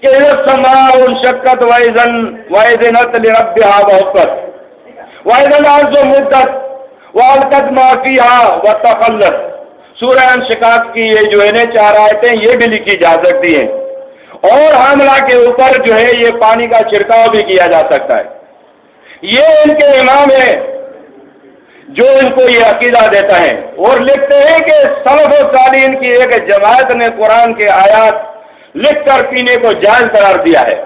کہ السماء انشقت وَإِذْنَتْ لِرَبِّهَا وَحُقَّتْ وَإِذَا الْأَرْضُ مُدَّتْ وَأَلْقَتْ مَا فِيهَا وَتَخَلَّتْ۔ سورہ انشقاق کی یہ جو ہے 4 آیتیں یہ بھی لکھی جا سکتی ہیں، اور حاملہ کے اوپر جو ہے یہ پانی کا چھڑکاؤ بھی کیا جا سکتا ہے۔ یہ ان کے امام ہیں جو ان کو یہ عقیدہ دیتا ہے، اور لکھتے ہیں کہ سلف و صالحین کی ایک جماعت نے قرآن کے آیات لکھ کر پینے کو جائز قرار دیا ہے،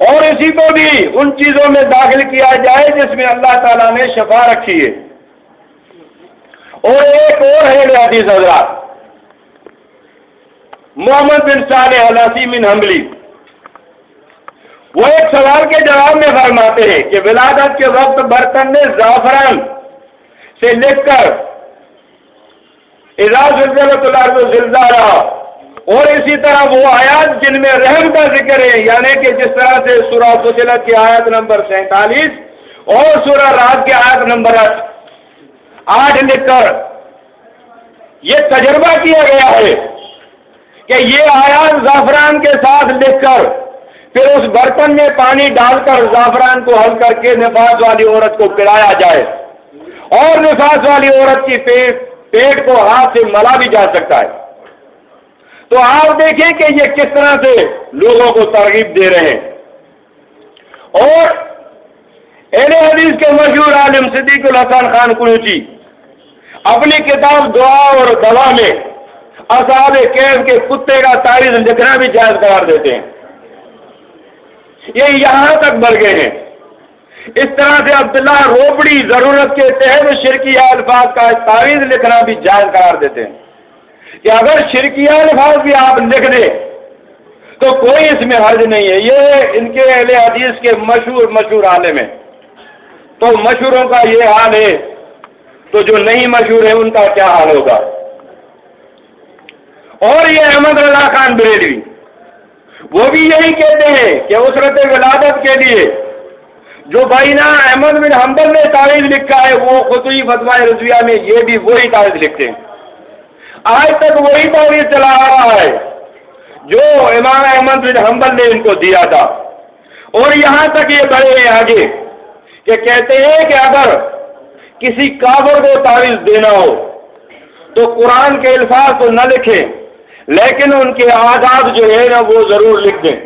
اور اسی کو بھی ان چیزوں میں داخل کیا جائے جس میں اللہ تعالیٰ نے شفا رکھی ہے۔ اور ایک اور ہے حدیث حضرات، محمد بن صالح العاصی من حنبلی، وہ ایک سوال کے جواب میں فرماتے ہیں کہ ولادت کے وقت برتن میں زعفران سے لکھ کر اذا زلزلت الارض زلزالہا، اور اسی طرح وہ آیات جن میں رحم کا ذکر ہے، یعنی کہ جس طرح سے سورہ فصلت کی آیت نمبر 47 اور سورہ رعد کی آیت نمبر 8 لکھ کر یہ تجربہ کیا گیا ہے کہ یہ آیات زعفران کے ساتھ لکھ کر پھر اس برتن میں پانی ڈال کر زعفران کو حل کر کے نفاس والی عورت کو پلایا جائے، اور نفاس والی عورت کی پیٹ کو ہاتھ سے ملا بھی جا سکتا ہے۔ تو آپ دیکھیں کہ یہ کس طرح سے لوگوں کو ترغیب دے رہے ہیں۔ اور اہل حدیث کے مشہور عالم صدیق الحسن خان قنوچی اپنی کتاب دعا اور دوا میں اصحاب کہف کے کتے کا تعویذ لکھنا بھی جائز قرار دیتے ہیں۔ یہ یہاں تک بڑھ گئے ہیں۔ اس طرح سے عبداللہ روبڑی ضرورت کے تحت شرکیہ الفاظ کا تعویذ لکھنا بھی جائز قرار دیتے ہیں کہ اگر شرکیہ الفاظ بھی آپ لکھ دیں تو کوئی اس میں حرج نہیں ہے۔ یہ ان کے اہل حدیث کے مشہور عالم ہیں، تو مشہوروں کا یہ حال ہے تو جو نہیں مشہور ہے ان کا کیا حال ہوگا۔ اور یہ احمد اللہ خان بریلوی وہ بھی یہی کہتے ہیں کہ اسرت ولادت کے لیے جو بھائینا احمد بن حنبل نے تعویذ لکھا ہے وہ خطوی فتویٰ رضویہ میں یہ بھی وہی تعویذ لکھتے ہیں۔ آج تک وہی تعویذ چلا آ رہا ہے جو امام احمد بن حنبل نے ان کو دیا تھا، اور یہاں تک یہ بڑھے ہیں آگے کہ کہتے ہیں کہ اگر کسی کافر کو تعویذ دینا ہو تو قرآن کے الفاظ تو نہ لکھیں، لیکن ان کے آغاز جو ہے نا وہ ضرور لکھ دیں،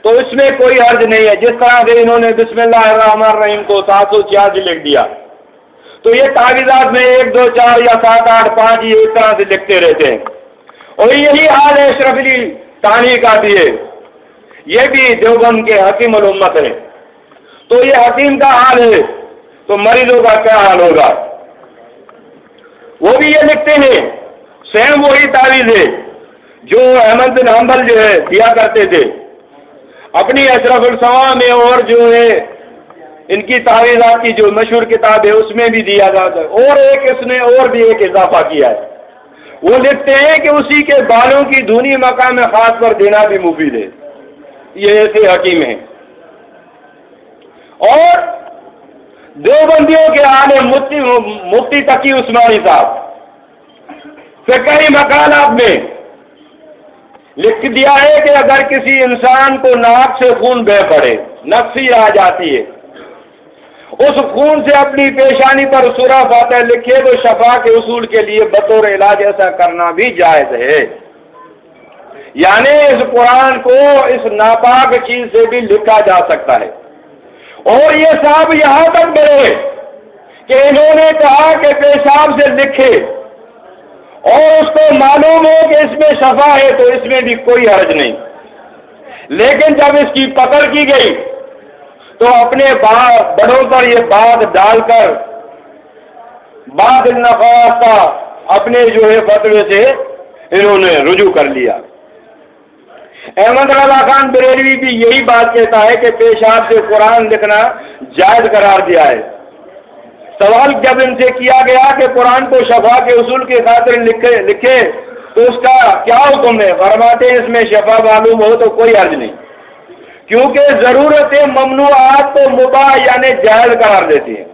تو اس میں کوئی حرج نہیں ہے۔ جس طرح سے انہوں نے بسم اللہ الرحمن الرحیم کو 786 لکھ دیا، تو یہ تعویذات میں 1 2 4 یا 7 8 5 یہ اس طرح سے لکھتے رہتے ہیں۔ اور یہی حال ہے اشرف علی تھانوی کا بھی ہے، یہ بھی دیوبند کے حکیم الامت ہے۔ تو یہ حکیم کا حال ہے تو مریضوں کا کیا حال ہوگا۔ وہ بھی یہ لکھتے ہیں، سیم وہی تعویذ ہے جو احمد بن حنبل جو ہے دیا کرتے تھے اپنی اشرف السوا میں، اور جو ہے ان کی تعویذات کی جو مشہور کتاب ہے اس میں بھی دیا جاتا ہے۔ اور ایک اس نے اور بھی ایک اضافہ کیا ہے، وہ لکھتے ہیں کہ اسی کے بالوں کی دھنی مقام خاص پر دینا بھی مفید ہے۔ یہ ایسے حکیم ہیں۔ اور دیوبندیوں کے عالم مفتی تقی عثمانی صاحب فقہی مقالات میں لکھ دیا ہے کہ اگر کسی انسان کو ناک سے خون بہہ پڑے، نقصی آ جاتی ہے، اس خون سے اپنی پیشانی پر سورہ فاتحہ لکھے تو شفا کے اصول کے لیے بطور علاج ایسا کرنا بھی جائز ہے۔ یعنی اس قرآن کو اس ناپاک چیز سے بھی لکھا جا سکتا ہے۔ اور یہ صاحب یہاں تک بڑھے کہ انہوں نے کہا کہ پیشاب سے لکھے اور اس کو معلوم ہو کہ اس میں شفا ہے تو اس میں بھی کوئی حرج نہیں، لیکن جب اس کی پکڑ کی گئی تو اپنے بڑوں پر یہ بات ڈال کر بعد النفاذ اپنے جو ہے فتوے سے انہوں نے رجوع کر لیا۔ احمد رضا خان بریلوی بھی یہی بات کہتا ہے کہ پیشاب سے قرآن لکھنا جائز قرار دیا ہے۔ سوال جب ان سے کیا گیا کہ قرآن کو شفا کے اصول کی خاطر لکھے تو اس کا کیا حکم ہے؟ فرماتے ہیں اس میں شفا معلوم ہو تو کوئی حرج نہیں، کیونکہ ضرورت ممنوعات کو مباح یعنی جائز قرار دیتی ہے۔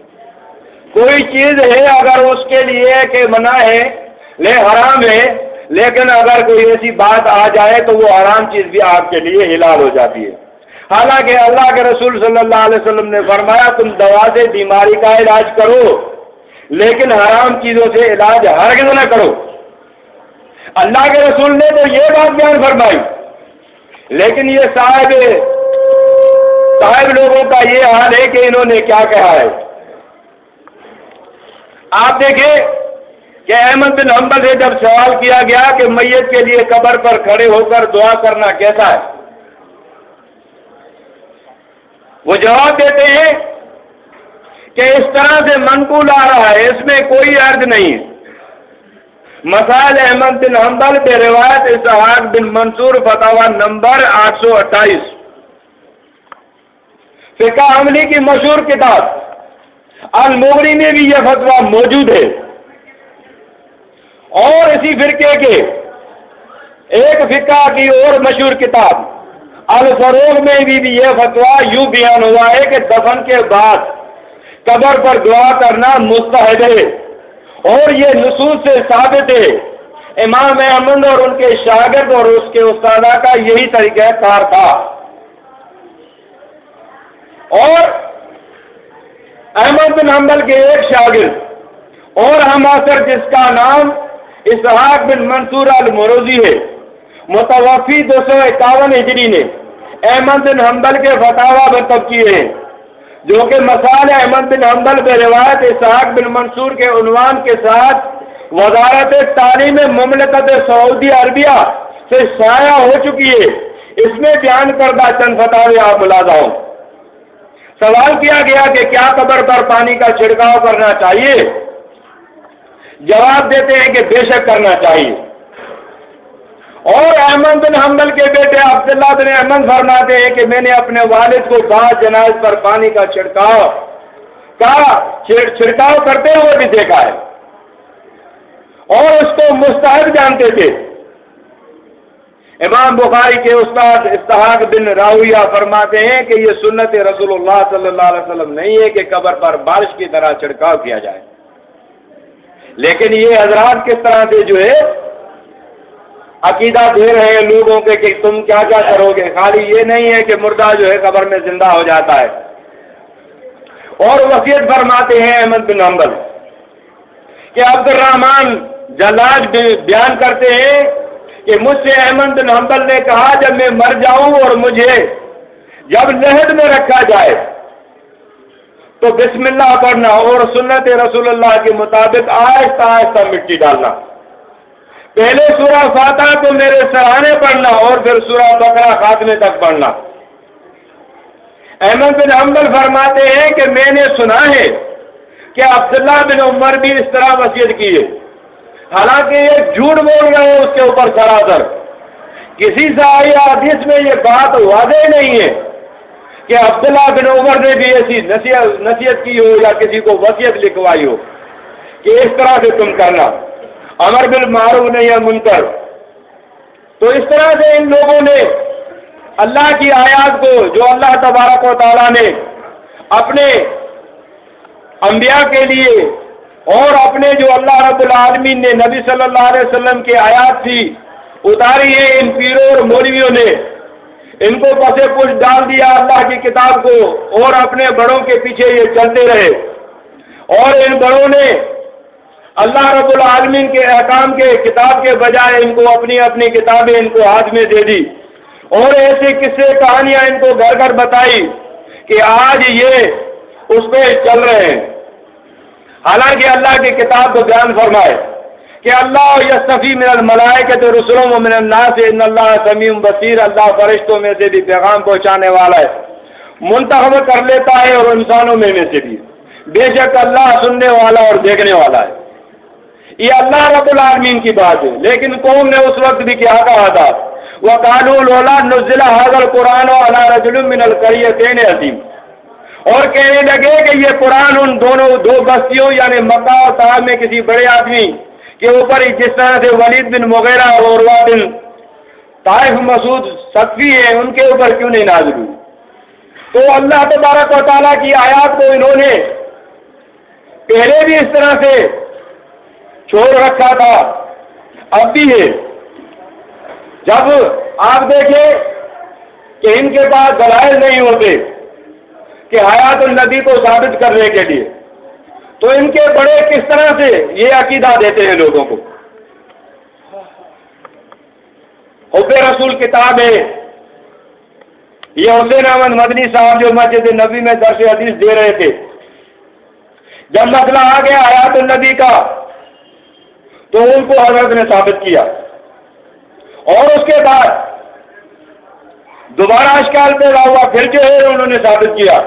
کوئی چیز ہے اگر اس کے لیے کہ منع ہے حرام ہے، لیکن اگر کوئی ایسی بات آ جائے تو وہ حرام چیز بھی آپ کے لیے حلال ہو جاتی ہے۔ حالانکہ اللہ کے رسول صلی اللہ علیہ وسلم نے فرمایا تم دوا سے بیماری کا علاج کرو لیکن حرام چیزوں سے علاج ہرگز نہ کرو۔ اللہ کے رسول نے تو یہ بات بیان فرمائی، لیکن یہ صاحب لوگوں کا یہ حال ہے کہ انہوں نے کیا کہا ہے۔ آپ دیکھیں کہ احمد بن حنبل سے جب سوال کیا گیا کہ میت کے لیے قبر پر کھڑے ہو کر دعا کرنا کیسا ہے، وہ جواب دیتے ہیں کہ اس طرح سے منقول آ رہا ہے، اس میں کوئی حرج نہیں ہے۔ مسائل احمد بن حنبل بے روایت اسحاق بن منصور فتاوی نمبر 828، فقہ عملی کی مشہور کتاب المغنی میں بھی یہ فتویٰ موجود ہے۔ اور اسی فرقے کے ایک فقہ کی اور مشہور کتاب الفروغ میں بھی یہ فتویٰ یوں بیان ہوا ہے کہ دفن کے بعد قبر پر دعا کرنا مستحب ہے، اور یہ نصوص سے ثابت ہے۔ امام احمد اور ان کے شاگرد اور اس کے استادہ کا یہی طریقہ کار تھا۔ اور احمد بن حنبل کے ایک شاگرد اور ہم عصر جس کا نام اسحاق بن منصور المروزی ہے، متوفی 251 ہجری نے احمد بن حنبل کے فتاوی مرتب کیے ہیں، جو کہ مسائل احمد بن حنبل بے روایت اسحاق بن منصور کے عنوان کے ساتھ وزارت تعلیم مملکت سعودی عربیہ سے شائع ہو چکی ہے۔ اس میں بیان کردہ چند فتاوی آپ ملاحظہ ہوں۔ سوال کیا گیا کہ کیا قبر پر پانی کا چھڑکاؤ کرنا چاہیے؟ جواب دیتے ہیں کہ بے شک کرنا چاہیے۔ اور احمد بن حنبل کے بیٹے عبداللہ بن احمد فرماتے ہیں کہ میں نے اپنے والد کو بعض جنائز پر پانی کا چھڑکاؤ کرتے ہوئے بھی دیکھا ہے اور اس کو مستحب جانتے تھے۔ امام بخاری کے استاد اسحاق بن راہویہ فرماتے ہیں کہ یہ سنت رسول اللہ صلی اللہ علیہ وسلم نہیں ہے کہ قبر پر بارش کی طرح چھڑکاؤ کیا جائے، لیکن یہ حضرات کس طرح سے جو ہے عقیدہ دے رہے ہیں لوگوں کے کہ تم کیا کیا کرو گے، خالی یہ نہیں ہے کہ مردہ جو ہے قبر میں زندہ ہو جاتا ہے۔ اور وصیت فرماتے ہیں احمد بن حنبل کہ عبد الرحمن جلاج بیان کرتے ہیں کہ مجھ سے احمد بن حنبل نے کہا جب میں مر جاؤں اور مجھے جب لحد میں رکھا جائے تو بسم اللہ پڑھنا اور سنت رسول اللہ کے مطابق آہستہ آہستہ مٹی ڈالنا، پہلے سورہ فاتحہ کو میرے سرانے پڑھنا اور پھر سورہ بقرہ خاتمے تک پڑھنا۔ احمد بن حنبل فرماتے ہیں کہ میں نے سنا ہے کہ عبداللہ بن عمر بھی اس طرح وصیت کی ہے، حالانکہ یہ جھوٹ بول رہے ہیں اس کے اوپر سراسر، کسی صحیح حدیث میں یہ بات واضح نہیں ہے کہ عبداللہ بن عمر نے بھی ایسی نصیحت کی ہو یا کسی کو وصیت لکھوائی ہو کہ اس طرح سے تم کرنا، امر بالمعروف نہی عن منکر۔ تو اس طرح سے ان لوگوں نے اللہ کی آیات کو جو اللہ تبارک و تعالیٰ نے اپنے انبیاء کے لیے اور اپنے جو اللہ رب العالمین نے نبی صلی اللہ علیہ وسلم کی آیات تھی اتاری ہے، ان پیروں اور مولویوں نے ان کو پسے پش ڈال دیا اللہ کی کتاب کو اور اپنے بڑوں کے پیچھے یہ چلتے رہے، اور ان بڑوں نے اللہ رب العالمین کے احکام کے کتاب کے بجائے ان کو اپنی اپنی کتابیں ان کو ہاتھ میں دے دی اور ایسے قصے کہانیاں ان کو گھر گھر بتائی کہ آج یہ اس پہ چل رہے ہیں، حالانکہ اللہ کی کتاب کو بیان فرمائے کہ اللہ یستفی من الملائکۃ رسلا ومن الناس ان اللہ سمیع بصیر، اللہ فرشتوں میں سے بھی پیغام پہنچانے والا ہے، منتخب کر لیتا ہے اور انسانوں میں سے بھی، بے شک اللہ سننے والا اور دیکھنے والا ہے۔ یہ اللہ رب العالمین کی بات ہے، لیکن قوم نے اس وقت بھی کیا کہا تھا، وَقَالُوا لَوْلَا نُزِّلَ هَذَا الْقُرْآنُ عَلَىٰ رَجُلٍ مِّنَ الْقَرْيَتَيْنِ عَظِيمٍ، اور کہنے لگے کہ یہ قرآن ان دو بستیوں یعنی مکہ اور طائف میں کسی بڑے آدمی کے اوپر جس طرح سے ولید بن مغیرہ اور عروہ بن طائف مسعود ثقفی ہے ان کے اوپر کیوں نہیں نازل ہوئی؟ تو اللہ تبارک و تعالیٰ کی آیات کو انہوں نے پہلے بھی اس طرح سے چھوڑ رکھا تھا، اب بھی ہے۔ جب آپ دیکھیں کہ ان کے پاس دلائل نہیں ہوتے کہ حیات النبی کو ثابت کرنے کے لیے، تو ان کے بڑے کس طرح سے یہ عقیدہ دیتے ہیں لوگوں کو۔ حب رسول کتاب ہے، یہ حسین احمد مدنی صاحب جو مسجد نبی میں درس حدیث دے رہے تھے، جب مسئلہ آ گیا حیات النبی کا تو ان کو حضرت نے ثابت کیا، اور اس کے بعد دوبارہ اشکال پیدا ہوا، پھر جو ہے انہوں نے ثابت کیا،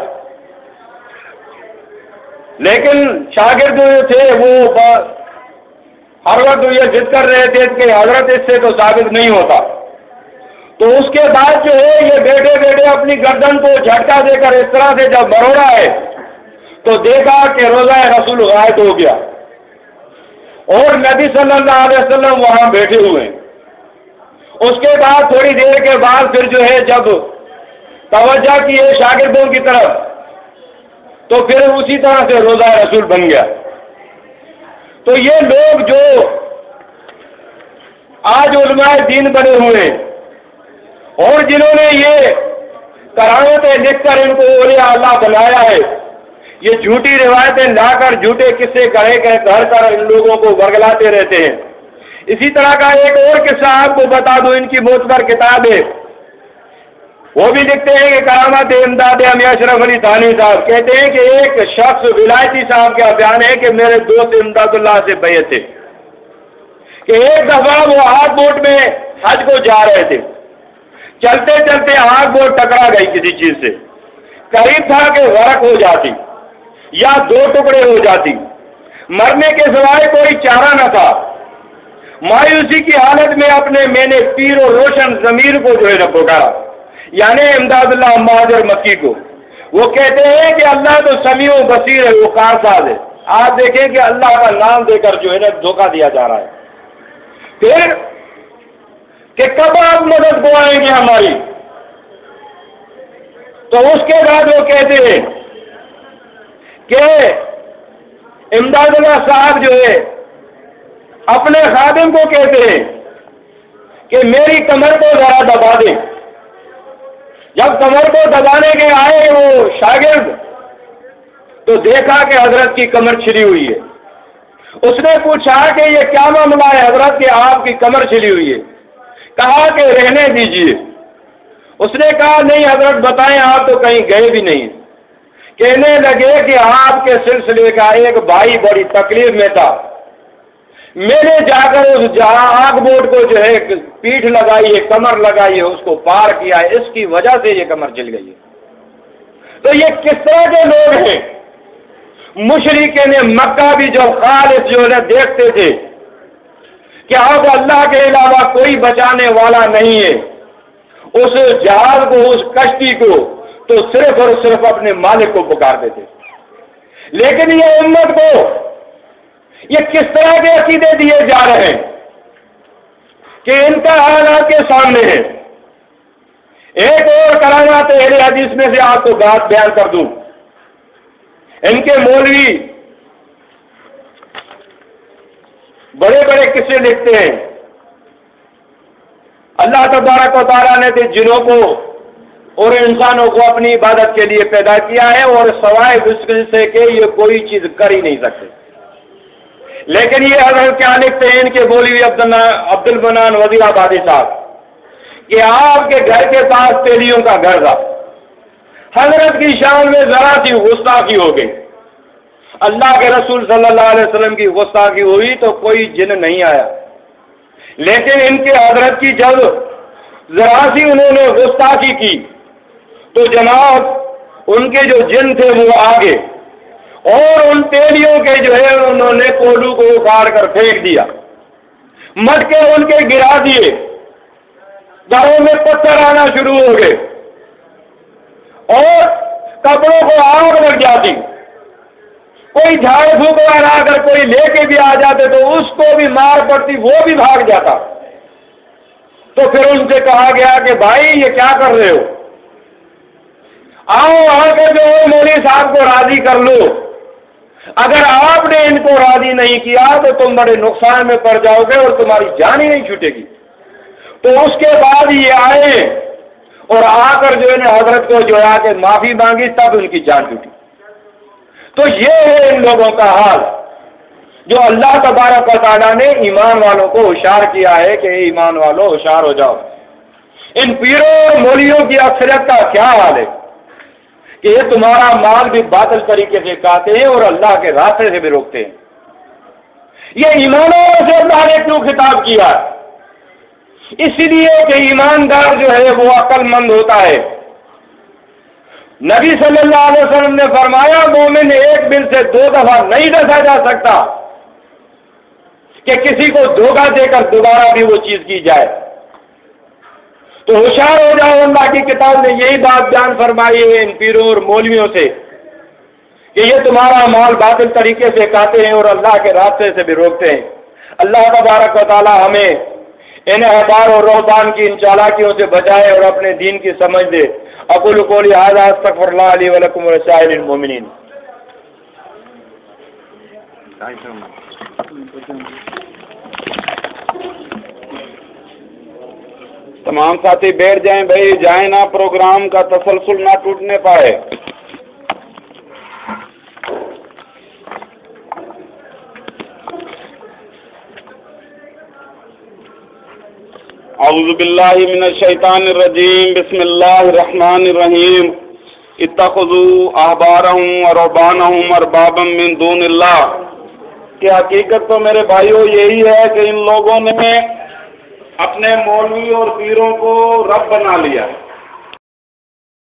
لیکن شاگرد جو تھے وہ ہر وقت یہ ضد کر رہے تھے کہ حضرت اس سے تو ثابت نہیں ہوتا۔ تو اس کے بعد جو ہے یہ بیٹھے بیٹھے اپنی گردن کو جھٹکا دے کر اس طرح سے جب مروڑا ہے تو دیکھا کہ روزہ رسول غائب ہو گیا اور نبی صلی اللہ علیہ وسلم وہاں بیٹھے ہوئے ہیں۔ اس کے بعد تھوڑی دیر کے بعد پھر جو ہے جب توجہ کی ہے شاگردوں کی طرف تو پھر اسی طرح سے روزہ رسول بن گیا۔ تو یہ لوگ جو آج علماء دین بنے ہوئے ہیں اور جنہوں نے یہ کرامتیں لکھ کر ان کو اولیاء اللہ بنایا ہے، یہ جھوٹی روایتیں لا کر جھوٹے قصے کہہ کر ان لوگوں کو ورگلاتے رہتے ہیں۔ اسی طرح کا ایک اور قصہ آپ کو بتا دوں، ان کی معتبر کتاب ہے، وہ بھی لکھتے ہیں کہ کرامت امداد میاں اشرف علی تھانی صاحب کہتے ہیں کہ ایک شخص ولایتی صاحب کا بیان ہے کہ میرے دوست امداد اللہ سے بیعت تھے کہ ایک دفعہ وہ آگ بوٹ میں حج کو جا رہے تھے، چلتے چلتے آگ بوٹ ٹکرا گئی کسی چیز سے، قریب تھا کہ غرق ہو جاتی یا دو ٹکڑے ہو جاتی، مرنے کے سوائے کوئی چارہ نہ تھا۔ مایوسی کی حالت میں میں نے پیر اور روشن ضمیر کو جو ہے نا پکارا، یعنی امداد اللہ مہاجر مکی کو۔ وہ کہتے ہیں کہ اللہ تو سمیع و بصیر ہے، وہ کارساز ہے۔ آپ دیکھیں کہ اللہ کا نام دے کر جو ہے نا دھوکہ دیا جا رہا ہے۔ پھر کہ کب آپ مدد کو آئیں گے ہماری؟ تو اس کے بعد وہ کہتے ہیں کہ امداد اللہ صاحب جو ہے اپنے خادم کو کہتے ہیں کہ میری کمر کو ذرا دبا دیں۔ جب کمر کو دبانے کے آئے وہ شاگرد تو دیکھا کہ حضرت کی کمر چھلی ہوئی ہے۔ اس نے پوچھا کہ یہ کیا معاملہ ہے حضرت کہ آپ کی کمر چھلی ہوئی ہے؟ کہا کہ رہنے دیجیے۔ اس نے کہا نہیں حضرت بتائیں، آپ تو کہیں گئے بھی نہیں۔ کہنے لگے کہ آپ کے سلسلے کا ایک بھائی بڑی تکلیف میں تھا، میں نے جا کر اس جہاں آگ بوٹ کو جو ہے پیٹھ لگائی ہے، کمر لگائی ہے، اس کو پار کیا ہے، اس کی وجہ سے یہ کمر جل گئی ہے۔ تو یہ کس طرح کے لوگ ہیں؟ مشرکین مکہ بھی جو خالص جو ہے دیکھتے تھے کہ اب اللہ کے علاوہ کوئی بچانے والا نہیں ہے، اس جہاز کو اس کشتی کو تو صرف اور صرف اپنے مالک کو پکارتے تھے۔ لیکن یہ امت کو یہ کس طرح کے عقیدے دیے جا رہے ہیں کہ ان کا حال آپ کے سامنے ہے۔ ایک اور کرامات اہل حدیث میں سے آپ کو بات بیان کر دوں، ان کے مولوی بڑے بڑے قصے لکھتے ہیں۔ اللہ تبارک و تعالیٰ نے جنوں کو اور انسانوں کو اپنی عبادت کے لیے پیدا کیا ہے اور سوائے اس سے کہ یہ کوئی چیز کر ہی نہیں سکتے، لیکن یہ حضرت کیا لکھتے ہیں ان کے مولوی عبد المنان وزیر آبادی صاحب کہ آپ کے گھر کے پاس تیلیوں کا گھر تھا، حضرت کی شان میں ذرا سی گستاخی ہو گئی، اللہ کے رسول صلی اللہ علیہ وسلم کی گستاخی ہوئی تو کوئی جن نہیں آیا، لیکن ان کے حضرت کی جب ذرا سی انہوں نے گستاخی کی تو جناب ان کے جو جن تھے وہ آگے، اور ان تیلیوں کے جو ہے انہوں نے پولو کو اکھاڑ کر پھینک دیا، مٹکے ان کے گرا دیے، گھروں میں پتھر آنا شروع ہو گئے اور کپڑوں کو آگ لگ جاتی، کوئی جھاڑ پھونک لا کر کوئی لے کے بھی آ جاتے تو اس کو بھی مار پڑتی، وہ بھی بھاگ جاتا۔ تو پھر ان سے کہا گیا کہ بھائی یہ کیا کر رہے ہو، آؤ آ کے جو ہے مولوی صاحب کو راضی کر لو، اگر آپ نے ان کو راضی نہیں کیا تو تم بڑے نقصان میں پڑ جاؤ گے اور تمہاری جان ہی نہیں چھوٹے گی۔ تو اس کے بعد یہ آئے اور آ کر جو ہے حضرت کو جو ہے کہ معافی مانگی، تب ان کی جان چھوٹی۔ تو یہ ہے ان لوگوں کا حال جو اللہ تبارک و تعالیٰ نے ایمان والوں کو ہوشیار کیا ہے کہ ایمان والوں ہوشیار ہو جاؤ۔ ان پیروں اور مولیوں کی اکثریت کا کیا حال ہے کہ یہ تمہارا مال بھی باطل طریقے سے کھاتے ہیں اور اللہ کے راستے سے بھی روکتے ہیں۔ یہ ایمانوں سے اللہ نے کیوں خطاب کیا؟ اس لیے کہ ایماندار جو ہے وہ عقل مند ہوتا ہے۔ نبی صلی اللہ علیہ وسلم نے فرمایا مومن ایک بل سے 2 دفعہ نہیں ڈسا جا سکتا کہ کسی کو دھوکہ دے کر دوبارہ بھی وہ چیز کی جائے۔ تو ہوشیار ہو جاؤ، اللہ کی کتاب نے یہی بات بیان فرمائی ہے ان پیروں اور مولویوں سے کہ یہ تمہارا مال باطل طریقے سے کھاتے ہیں اور اللہ کے راستے سے بھی روکتے ہیں۔ اللہ تبارک و تعالی ہمیں ان احبار اور رہبان کی ان چالاکیوں سے بچائے اور اپنے دین کی سمجھ دے۔ اقول قولی ھذا استغفر اللہ لی ولکم ولسائر المؤمنین۔ تمام ساتھی بیٹھ جائیں بھائی، جائیں نہ، پروگرام کا تسلسل نہ ٹوٹنے پائے۔ اعوذ باللہ من الشیطان الرجیم، بسم اللہ الرحمن الرحیم۔ اتخذوا احبارهم ورهبانهم اربابا من دون اللہ۔ کہ حقیقت تو میرے بھائیوں یہی ہے کہ ان لوگوں نے اپنے مولوی اور پیروں کو رب بنا لیا۔